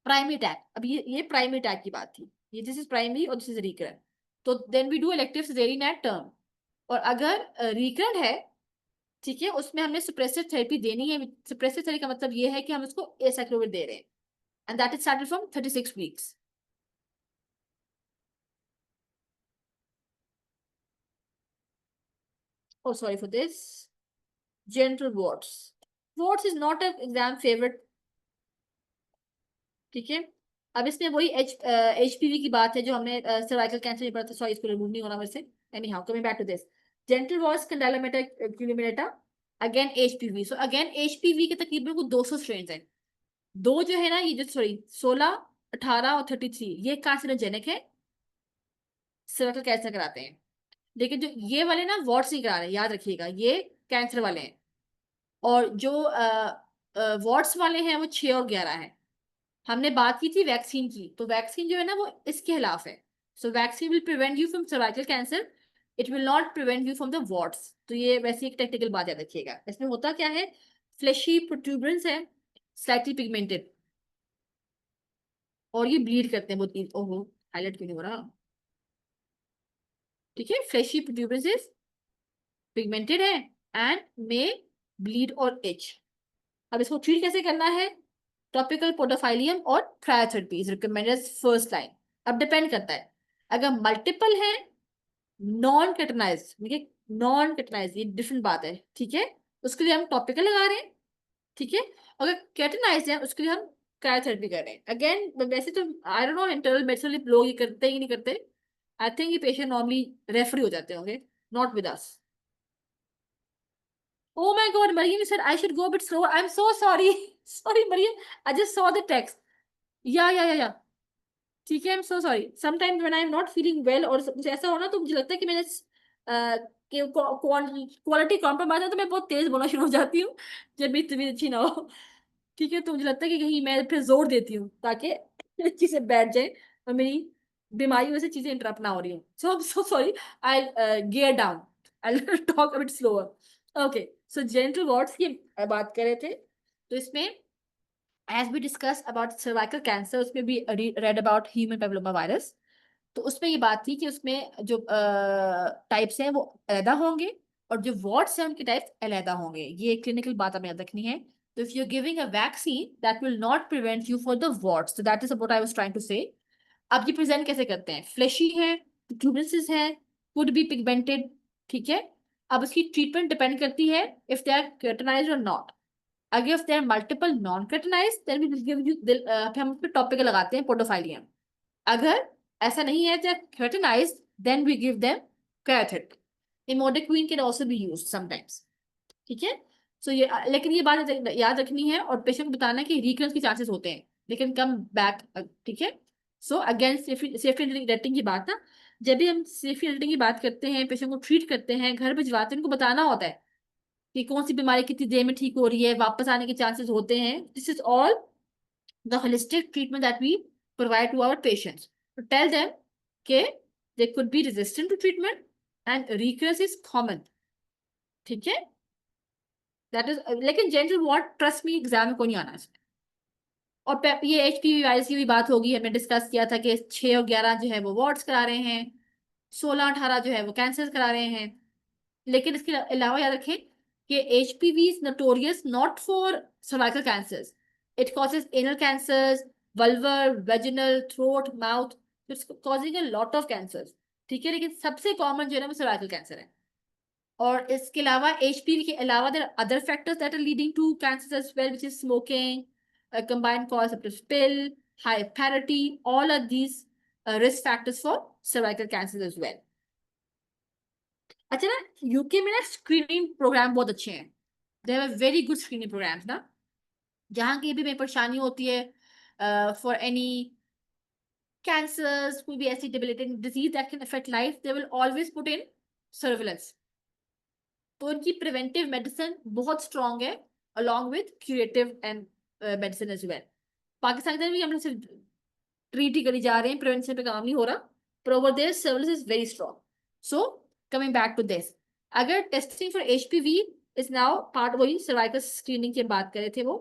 S1: प्राइमरी अटैक, अब ये प्राइमरी अटैक की बात थी, ये दिस इज प्राइमरी और दिस इज रिकरेंट, तो then we do elective caesarean at term. और अगर रिकरेंट है ठीक है, उसमें हमने सुप्रेसिव थेरेपी देनी है। सुप्रेसिव थेरेपी का मतलब ये है कि हम उसको एसाइक्लोविर दे रहे हैं, and that is started from 36 weeks. Oh, sorry for this. Genital warts. Warts is not an exam favorite. ठीक है, अब इसमें वही HPV की बात है जो हमने सर्वाइकल कैंसर में पढ़ा था। सॉरी, इसको रिमूव नहीं होना मेरे से। Anyhow, coming back to this, genital warts condylomata acuminata, अगेन HPV। सो अगेन HPV के तकरीबन को 200 स्ट्रेन हैं। दो जो है ना, ये जो सॉरी 16, 18 और 33, ये कार्सिनोजेनिक है, सर्वाइकल कैंसर कराते हैं। लेकिन जो ये वाले ना वॉर्ट्स नहीं करा रहे, याद रखिएगा, ये कैंसर वाले हैं। और जो वॉर्ट्स वाले हैं वो 6 और 11 है। हमने बात की थी वैक्सीन की, तो वैक्सीन जो है ना वो इसके खिलाफ है। So vaccine will prevent you from cervical cancer, it will not prevent you from the warts. तो ये वैसे एक टेक्निकल बात याद रखिएगा। इसमें होता क्या है, फ्लैशी प्रोट्यूबरेंस है, स्लाइटली पिगमेंटेड, और ये ब्लीड करते हैं बहुत। ओहो, हाईलाइट क्यों नहीं हो रहा? ठीक है, फ्लैशी प्रोट्यूबरेंस इज पिगमेंटेड है एंड मे ब्लीड और इच। अब इसको ट्रीट कैसे करना है? टॉपिकल पोडोफाइलियम और cryotherapy is recommended first line. अब डिपेंड करता है, अगर मल्टीपल है, नॉन कैटनाइज, नॉन कैटनाइज ये डिफरेंट बात है, ठीक है, उसके लिए हम टॉपिकल लगा रहे हैं। ठीक है, अगर कैटनाइज है उसके लिए हम क्रायोथेरेपी कर रहे हैं। अगेन वैसे तो I don't know internal medicine लोग ये करते हैं कि नहीं करते। आई थिंक ये पेशेंट नॉर्मली रेफर हो जाते होंगे, not with us. Oh my God, Mariam, you said I should go a bit slower. I'm so sorry. Sorry, Mariam. I just saw the text. Yeah. ठीक है, I'm so sorry. Sometimes when I'm not feeling well और मुझे ऐसा हो ना, तो मुझे लगता है कि मैंने क्वालिटी कॉम्प्रोमाइज है, तो मैं बहुत तेज बोलना शुरू हो जाती हूँ जब मेरी तबीयत अच्छी ना हो। ठीक है, तो मुझे लगता है कि कहीं मैं फिर जोर देती हूँ ताकि चीजें बैठ जाए और मेरी बीमारी वजह से चीजें इंटरप्ट ना हो रही हूँ। So so sorry, I gear down, I talk a bit slower. Okay, so genital warts की बात कर रहे थे, तो इसमें as we discuss about cervical cancer, उसमें भी read about human papilloma virus. तो उसमें ये बात थी कि उसमें जो टाइप्स हैं वो अलहदा होंगे, और जो वार्ड्स हैं उनके टाइप्स अलहदा होंगे। ये क्लिनिकल बात हमें याद रखनी है। तो if you are giving a vaccine that will not prevent you for the warts, तो that is what I was trying to say. अब ये प्रेजेंट कैसे करते हैं? फ्लैशी है, ट्यूबरेंसेस है, कुड बी पिगमेंटेड। ठीक है, अब उसकी ट्रीटमेंट डिपेंड करती है इफ दे आर केराटिनाइज्ड और नॉट। अगर if they are multiple non keratinised then we will give you, हम उस पे टॉपिकल लगाते हैं पोडोफाइलियम। अगर ऐसा नहीं है, they're keratinized, then we give them keratherapy. Imodocine can also be used sometimes. ठीक है, सो ये लेकिन ये बात याद रखनी है और पेशेंट को बताना है कि रिकरेंस के चांसेस होते हैं, लेकिन कम बैक। ठीक है, सो अगेन सेफ्टी रेटिंग की बात ना, जब भी हम सेफ्टी रेटिंग की बात करते हैं, पेशेंट को ट्रीट करते हैं, घर भिजवाते हैं, उनको बताना होता है कि कौन सी बीमारी कितनी देर में ठीक हो रही है, वापस आने के चांसेस होते हैं। This is all the holistic treatment that we provide to our patients. To tell them that they could be resistant to treatment and recurrence is common. ठीक है, that is, लेकिन general ward trust me exam में को नहीं आना इसमें। और ये HPV वायरस की भी बात होगी, हमने डिस्कस किया था कि 6 और 11 जो है वो वार्ड्स करा रहे हैं, 16, 18 जो है वो कैंसर करा रहे हैं। लेकिन इसके अलावा याद रखें कि HPV is notorious not for cervical cancers. It causes anal cancers, vulvar, vaginal, throat, mouth. It's causing a lot of cancers. ठीक है, लेकिन सबसे कॉमन जो है ना वो सर्वाइकल कैंसर है। और इसके अलावा HPV के अलावा there are other factors that are leading to cancers as well, which is smoking, combined causative pill, high parity. All of these risk factors for cervical cancers as well. अच्छा ना, UK में ना screening programme बहुत अच्छे हैं। They have very good screening programmes ना, जहाँ की भी में परेशानी होती है फॉर एनी cancers, कोई भी ऐसी debilitating disease that can affect life, they will always put in surveillance. तो उनकी प्रिवेंटिव मेडिसिन बहुत स्ट्रॉन्ग है along with curative and medicine as well. Pakistan में भी हम लोग सिर्फ ट्रीट ही करी जा रहे हैं, प्रिवेंशन पे काम नहीं हो रहा, पर over there service is very strong. So coming back to this, अगर testing for HPV is now part, वही सर्वाइकल स्क्रीनिंग की बात कर रहे थे वो,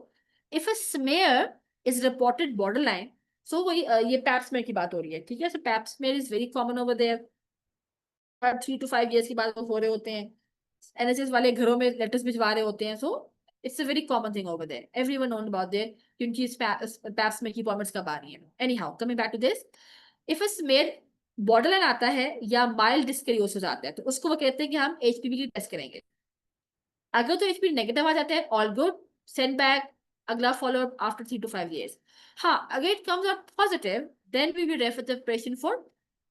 S1: if a smear is reported borderline, so वही ये पैप स्मेयर की बात हो रही है। ठीक है, so pap smear is very common over there, 3 to 5 years के बाद वो हो रहे होते हैं। NHS वाले घरों में लेटर्स भिजवा रहे होते हैं, so it's a very common thing over there, everyone known about there कि उनकी पैप्स में की अपॉइंटमेंट्स कब आ रही है। Anyhow, coming back to this, if a smear borderline आता है या माइल्ड डिस्करियोसिस आता है, तो उसको वो कहते हैं कि हम HPV की टेस्ट करेंगे। अगर तो HPV नेगेटिव आ जाता है, ऑल गुड, सेंड बैक, अगला follow up after 3 to 5 years। हाँ, अगर it comes out positive, then we will refer the patient for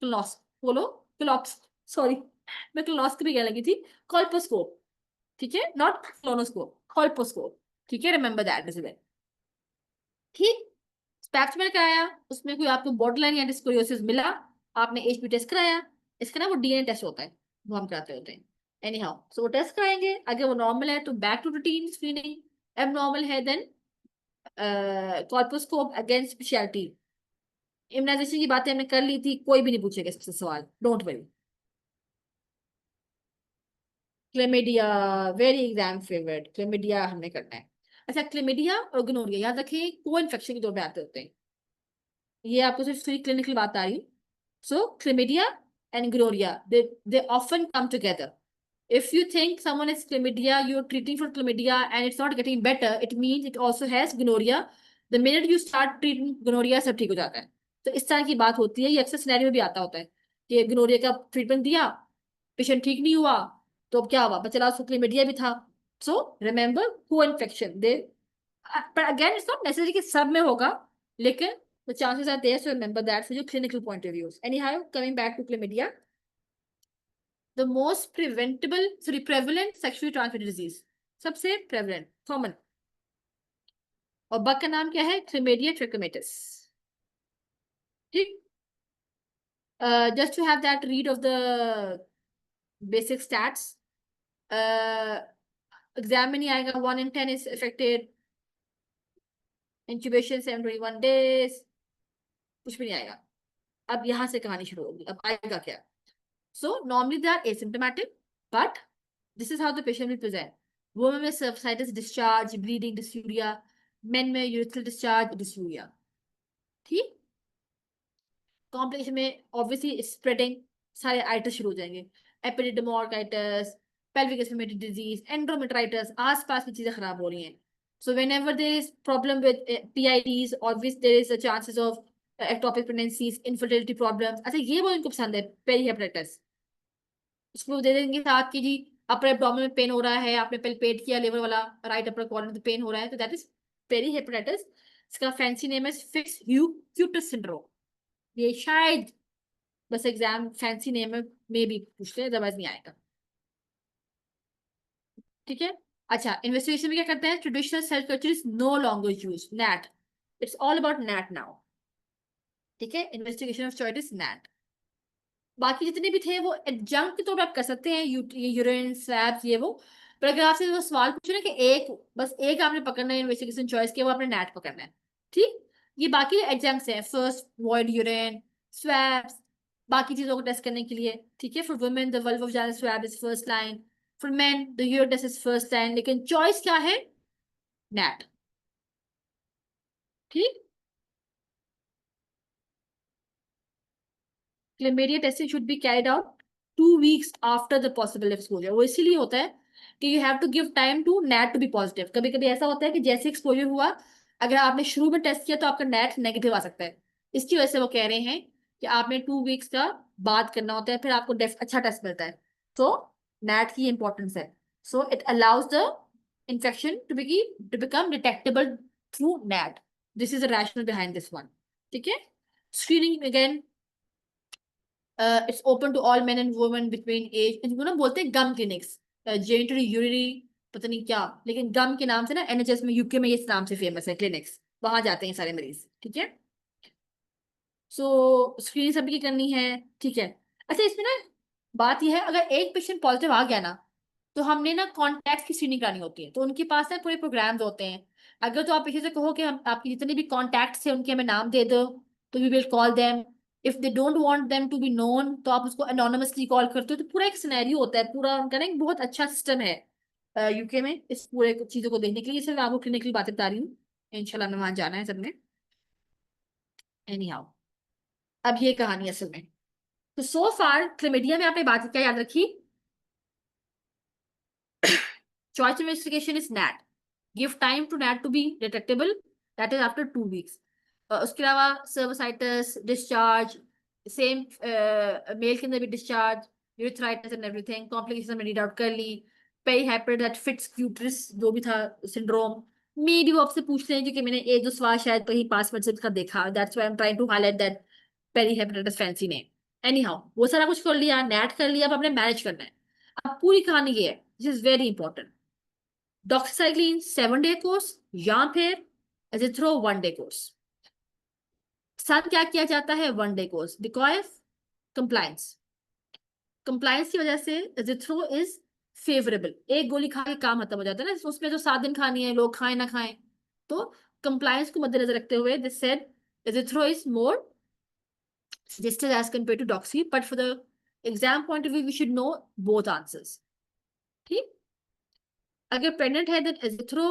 S1: colonoscopy, sorry मैं क्लोनोस्कोपी कहने लगी थी, कॉल्पोस्कोप, ठीक है, नॉट क्लोनोस्कोप, कॉल्पोस्कोप, ठीक है, रिमेंबर दैट इज इट। ठीक, स्पैक्समेल कराया, उसमें कोई आपको बॉर्डरलाइन या डिस्कोरियोसिस मिला, आपने HPV टेस्ट कराया, इसका ना वो DNA टेस्ट होता है, वो हम कराते होते हैं। एनी हाउ, सो वो टेस्ट कराएंगे, अगर वो नॉर्मल है तो back to routine screening, abnormal है then colposcope, again speciality. Immunisation की बातें हमने कर ली थी, कोई भी नहीं पूछेगा इससे सवाल, don't worry. Chlamydia, very exam favourite, chlamydia हमने करना है। अच्छा, क्लेमिडिया और गोनोरिया याद रखें, को इन्फेक्शन के दौर में आते होते हैं, ये आपको सिर्फ थोड़ी क्लिनिकल बात आ रही है। So chlamydia and gonorrhoea, they often come together. If you think someone is chlamydia, you're treating for chlamydia and it's not getting better, it means it also has gonorrhea. The minute you start treating gonorrhea, सब ठीक हो जाता है। तो इस तरह की बात होती है, ये अक्सर सिनेरियो में भी आता होता है कि गोनोरिया का ट्रीटमेंट दिया, पेशेंट ठीक नहीं हुआ, तो अब क्या हुआ, बच्चा उसको क्लेमिडिया भी था। सो रिमेंबर, को इन्फेक्शन दे, पर अगेन इट्स नॉट नेसेसरी कि सब में होगा, लेकिन the chances are there, so remember that for your clinical point of views। Anyhow, coming back to chlamydia, the most prevalent sexually transmitted disease, सबसे prevalent, common, और bug का नाम क्या है, Chlamydia trachomatis। ठीक, just to have that read of the basic stats, exam में नहीं आएगा, 1 in 10 is affected, incubation 7 to 21 days, कुछ भी नहीं आएगा। अब यहाँ से कहानी शुरू होगी, अब आएगा क्या। So normally they are asymptomatic, but this is how the patient will present. Women में cervicitis discharge, bleeding, dysuria, men में urethral discharge, dysuria। ठीक, कॉम्प्लिकेशन में ऑब्वियसली स्प्रेडिंग, सारे आइटिस शुरू हो जाएंगे, एपिडिडमोर्काइटिस, pelvic inflammatory disease, endometritis, आसपास की चीजें खराब हो रही हैं। So whenever there is problem with PIDs, obviously there is a chances of ectopic pregnancies, infertility problems। अच्छा, ये वो इनको पसंद है, पेरीहेपेटाइटिस, उसको दे देंगे साथ की जी, अपर एब्डोमेन में पेन हो रहा है, आपने पहले पेट किया लेवर वाला, राइट अपर कॉर्नर में पेन हो रहा है, तो दैट इज पेरीहेपेटाइटिस। इसका फैंसी नेम है फिक्स ह्यूक्यूटस सिंड्रोम। ये शायद बस एग्जाम फैंसी नेम में भी पूछ ले, अदरवाइज नहीं आएगा। ठीक है, अच्छा, इन्वेस्टिगेशन में क्या करते हैं, traditional cell culture is no longer use, NAAT, it's all about NAAT now. ठीक है, investigation of choice is NAAT. बाकी जितने भी थे वो एडजंक्ट के तौर पर आप कर सकते हैं, यूरिन स्वैब्स ये वो, पर अगर आपसे वो सवाल पूछे ना कि एक, बस एक आपने पकड़ना है इन्वेस्टिगेशन चॉइस के, वो आपने नैट पकड़ना है। ठीक, ये बाकी एडजंक्ट्स हैं, फर्स्ट वॉइड यूरिन स्वैब्स, बाकी चीजों को टेस्ट करने के लिए। ठीक है, for women the vulvovaginal swab is first line, for men the urine test is first line, लेकिन चॉइस क्या है, नैट। ठीक, chlamydia testing should be carried out 2 weeks after the possible exposure। वो इसीलिए होता है कि you have to give time to NAT to be positive। कभी कभी ऐसा होता है कि जैसे एक्सपोजर हुआ, अगर आपने शुरू में टेस्ट किया तो आपका NAT नेगेटिव आ सकता है, इसकी वजह से वो कह रहे हैं कि आपने 2 weeks का बाद करना होता है, फिर आपको अच्छा टेस्ट मिलता है। तो NAT की इंपॉर्टेंस है, so it allows the infection to become detectable through NAT। This is the rationale behind this one। ठीक है, screening again, it's open to all men and women between age, इनको ना बोलते हैं गम क्लिनिक्स, जेनिटरी यूरिनरी पता नहीं क्या, लेकिन गम के नाम से ना NHS में, यूके में इस नाम से फेमस है क्लिनिक्स, वहां जाते हैं सारे मरीज। ठीक है, सो स्क्रीनिंग सभी की करनी है। ठीक है, अच्छा, इसमें ना बात यह है, अगर एक पेशेंट पॉजिटिव आ गया ना, तो हमने ना कॉन्टैक्ट की स्क्रीनिंग करानी होती है, तो उनके पास ना पूरे प्रोग्राम्स होते हैं। अगर तो आप पेशेंट से कहो कि हम आपके जितने भी कॉन्टैक्ट्स हैं उनके हमें नाम दे दो, तो we will call them. If they don't want them to be known, तो आप उसको एनोनिमसली कॉल करते हो, तो पूरा एक सिनेरियो होता है, पूरा उनका ना एक बहुत अच्छा सिस्टम है यूके में इस पूरे चीजों को देखने के लिए। सिर्फ आपको क्लिनिकली बातें बता रही हूँ, इंशाल्लाह में वहां जाना है सबने। एनी हाउ, अब ये कहानी असल में, तो सो फार क्लेमिडिया में आपने बात क्या याद रखी, choice of investigation is NAT. Give time to NAT to be detectable. That is after 2 weeks. उसके अलावा सर्वसाइटिस, डिस्चार्ज, सेम मेल के अंदर भी discharge, urethritis and everything, complication में रीड आउट कर ली, पेरीहेपेटाइटिस दैट फिट्स यूट्रस जो भी था सिंड्रोम, मे भी वो आपसे पूछ रहे हैं क्योंकि मैंने एक दो सवाल शायद कहीं 5 मिनट से इसका देखा, that's why I am trying to highlight that perihepatitis fancy name. Anyhow वो सारा कुछ कर लिया, नैट कर लिया, अब आपने मैनेज करना है. अब पूरी कहानी ये है, this is very important. Doxycycline 7-day course या फिर एजिथ्रो 1-day कोर्स. साथ क्या किया जाता है 1-day course because compliance. Compliance की वजह से एजिथ्रो इज फेवरेबल. एक गोली खा के काम खत्म हो जाता है ना, उसमें जो 7 दिन खानी है, लोग खाएं ना खाएं, तो कंप्लायंस को मद्देनजर रखते हुए this said azithro is more suggested as compared to doxy, but for the exam point of view we should know both answers. ठीक. अगर प्रेग्नेंट है then erythro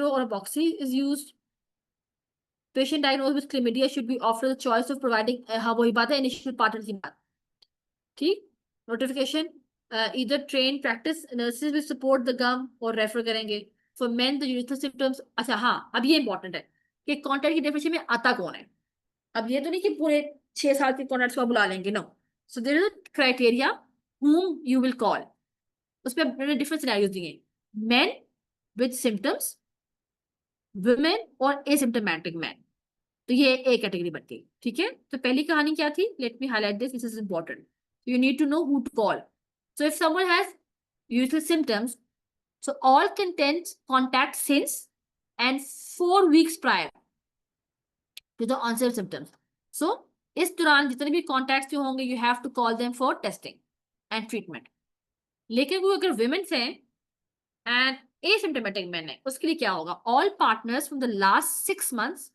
S1: or boxy is used. Patient diagnosed with chlamydia should be offered the choice of providing हाँ वही बात है initial partner की बात. ठीक. Notification either trained practice nurses will support the gum or refer करेंगे. For men the urethral symptoms. अच्छा हाँ अब ये important है कि कॉन्टैक्ट की डेफिनेशन में आता कौन है. अब ये तो नहीं कि पूरे 6 साल के कॉन्टैक्ट्स को बुला लेंगे, no. So there is a criteria whom you will call. उस पे मैंने डिफरेंट सिनेरियोज दिए, men with symptoms, women और asymptomatic men. तो ये एक कैटेगरी बनती है. ठीक है, तो पहली कहानी क्या थी, let me highlight this, this is important. You need to know who to call. So if someone has urethral symptoms, so all contact since and 4 weeks prior to the onset of symptoms. So इस दौरान जितने भी contacts जो होंगे, you have to call them for testing and treatment. लेकिन वो अगर women's हैं एंड एसिम्प्टोमेटिक मैन है, उसके लिए क्या होगा, all partners from the last 6 months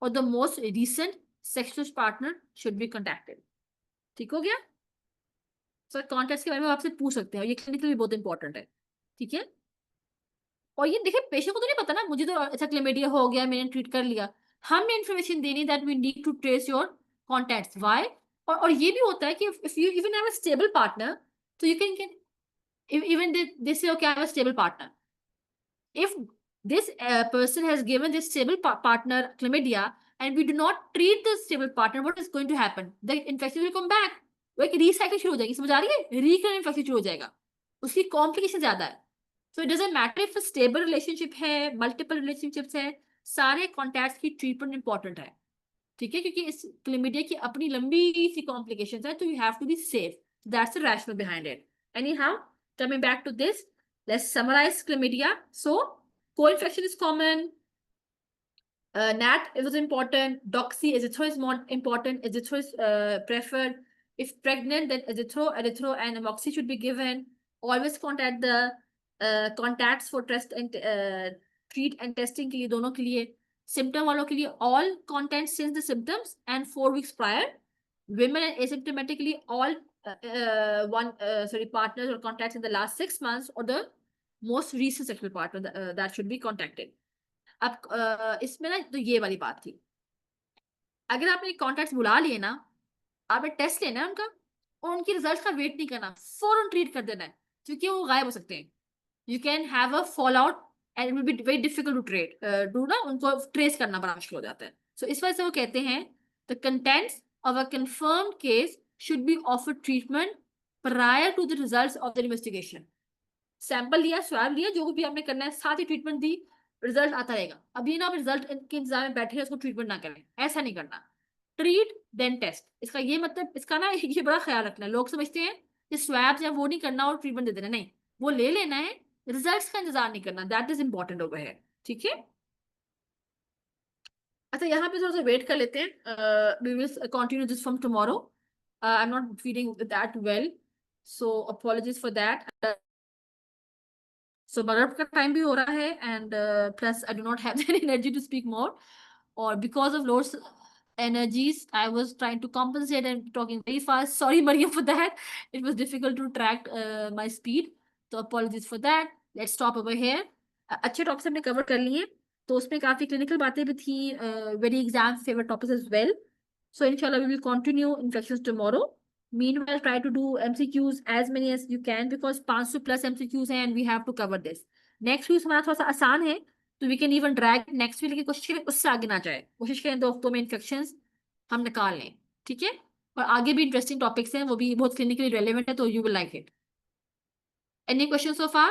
S1: और the most recent sexual partner should be contacted. ठीक हो गया. सर कॉन्टैक्ट्स के बारे में आपसे पूछ सकते हैं, ये क्लिनिकल भी बहुत इंपॉर्टेंट है. ठीक है. और ये देखिए पेशेंट को तो नहीं पता ना, मुझे तो अच्छा क्लेमिडिया हो गया, मैंने ट्रीट कर लिया. हमें इन्फॉर्मेशन देनी that we need to trace your contacts. Why? और ये भी होता है कि if you even have a stable partner, तो you can even they say okay I have a stable partner. If this person has given this stable partner chlamydia and we do not treat the stable partner, what is going to happen? The infection will come back. वो एक recycle शुरू हो जाएगी, समझ आ रही है, recurrent infection शुरू हो जाएगा, उसकी कॉम्प्लिकेशन ज्यादा है. So it doesn't matter if stable relationship है, मल्टीपल रिलेशनशिप्स है, सारे कॉन्टैक्ट्स की ट्रीटमेंट इंपॉर्टेंट है. ठीक है, क्योंकि इस क्लेमिडिया की अपनी लंबी सी कॉम्प्लिकेशंस है, तो you have to be safe. That's the rationale behind it. Anyhow, coming back to this, let's summarize chlamydia. So co-infection is common, NAT is important, doxy, erythro is more important, erythro is preferred. If pregnant, then erythro and amoxy should be given. Always contact the contacts for test and treat and testing के लिए, दोनों के लिए. Symptom वालों के लिए all contacts since the symptoms and 4 weeks prior. Women and asymptomatically all partners or contacts in the last 6 months or the most recent sexual partner that should be contacted. अब इसमें ना तो ये वाली बात थी, अगर आपने कॉन्टैक्ट्स बुला लिए ना, आपने टेस्ट लेना है उनका और उनकी रिजल्ट का वेट नहीं करना, फौरन ट्रीट कर देना है, क्योंकि वो गायब हो सकते हैं. You can have a fall out and it will be very difficult to ना उनको ट्रेस करना बड़ा मुश्किल हो जाता है. सो इस वजह से वो कहते हैं the contents of a confirmed case should be offered treatment prior to the results of the investigation. Sample लिया, स्वैब लिया, जो भी आपने करना है, साथ ही ट्रीटमेंट दी, रिजल्ट आता रहेगा. अब ये ना आप रिजल्ट के इंतजार में बैठे उसको ट्रीटमेंट ना करें, ऐसा नहीं करना. Treat then test. इसका ये मतलब, इसका ना ये बड़ा ख्याल रखना है. लोग समझते हैं कि स्वैब या वो नहीं करना और ट्रीटमेंट दे देना, नहीं, वो ले लेना है, रिजल्ट्स का इंतजार नहीं करना. That is important over here. ठीक है. अच्छा यहाँ पे थोड़ा सा वेट कर लेते हैं. We will continue this from tomorrow. I'm not feeling that well, so apologies for that. So maghrib ka time bhi ho raha hai, and plus I do not have the energy to speak more, or because of low energies I was trying to compensate and talking very fast. Sorry Mariam for that. It was difficult to track my speed, so apologies for that. Let's stop over here. अच्छे topics हमने cover कर लिए, तो उसमें काफी clinical बातें भी थी, very exam favourite topics as well. So inshallah we will continue infections tomorrow. Meanwhile, try to do MCQs as many as you can because 500 plus MCQs हैं and we have to cover this. Next week हमारा थोड़ा सा आसान है तो we can even drag next week की कोशिश करें उससे आगे ना जाए. कोशिश करें 2 हफ्तों में इन्फेक्शंस हम निकाल लें. ठीक है? और आगे भी इंटरेस्टिंग टॉपिक्स हैं वो भी बहुत क्लिनिकली रेलेवेंट है तो you will like it. Any questions so far?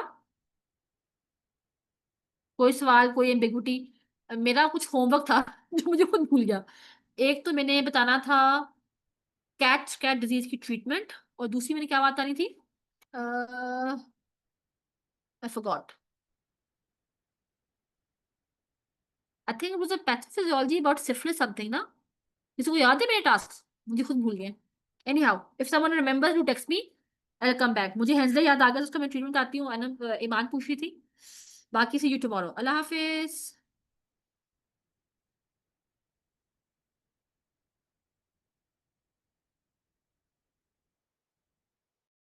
S1: कोई सवाल कोई एम्बिगुइटी? मेरा कुछ होमवर्क था जो मुझे खुद भूल गया. एक तो मैंने बताना था कैट डिजीज की ट्रीटमेंट और दूसरी मैंने क्या बात बतानी थी? I forgot. I think it was a pathophysiology about syphilis something ना? किसी को याद है मेरे टास्क? मुझे खुद भूल गए. Anyhow, if someone remembers to text me, I'll come back. मुझे हेंसडे याद आ गया उसका मैं ट्रीटमेंट आती हूँ. ईमान पूछ रही थी. बाकी से यू टुमारो. Allah Hafiz.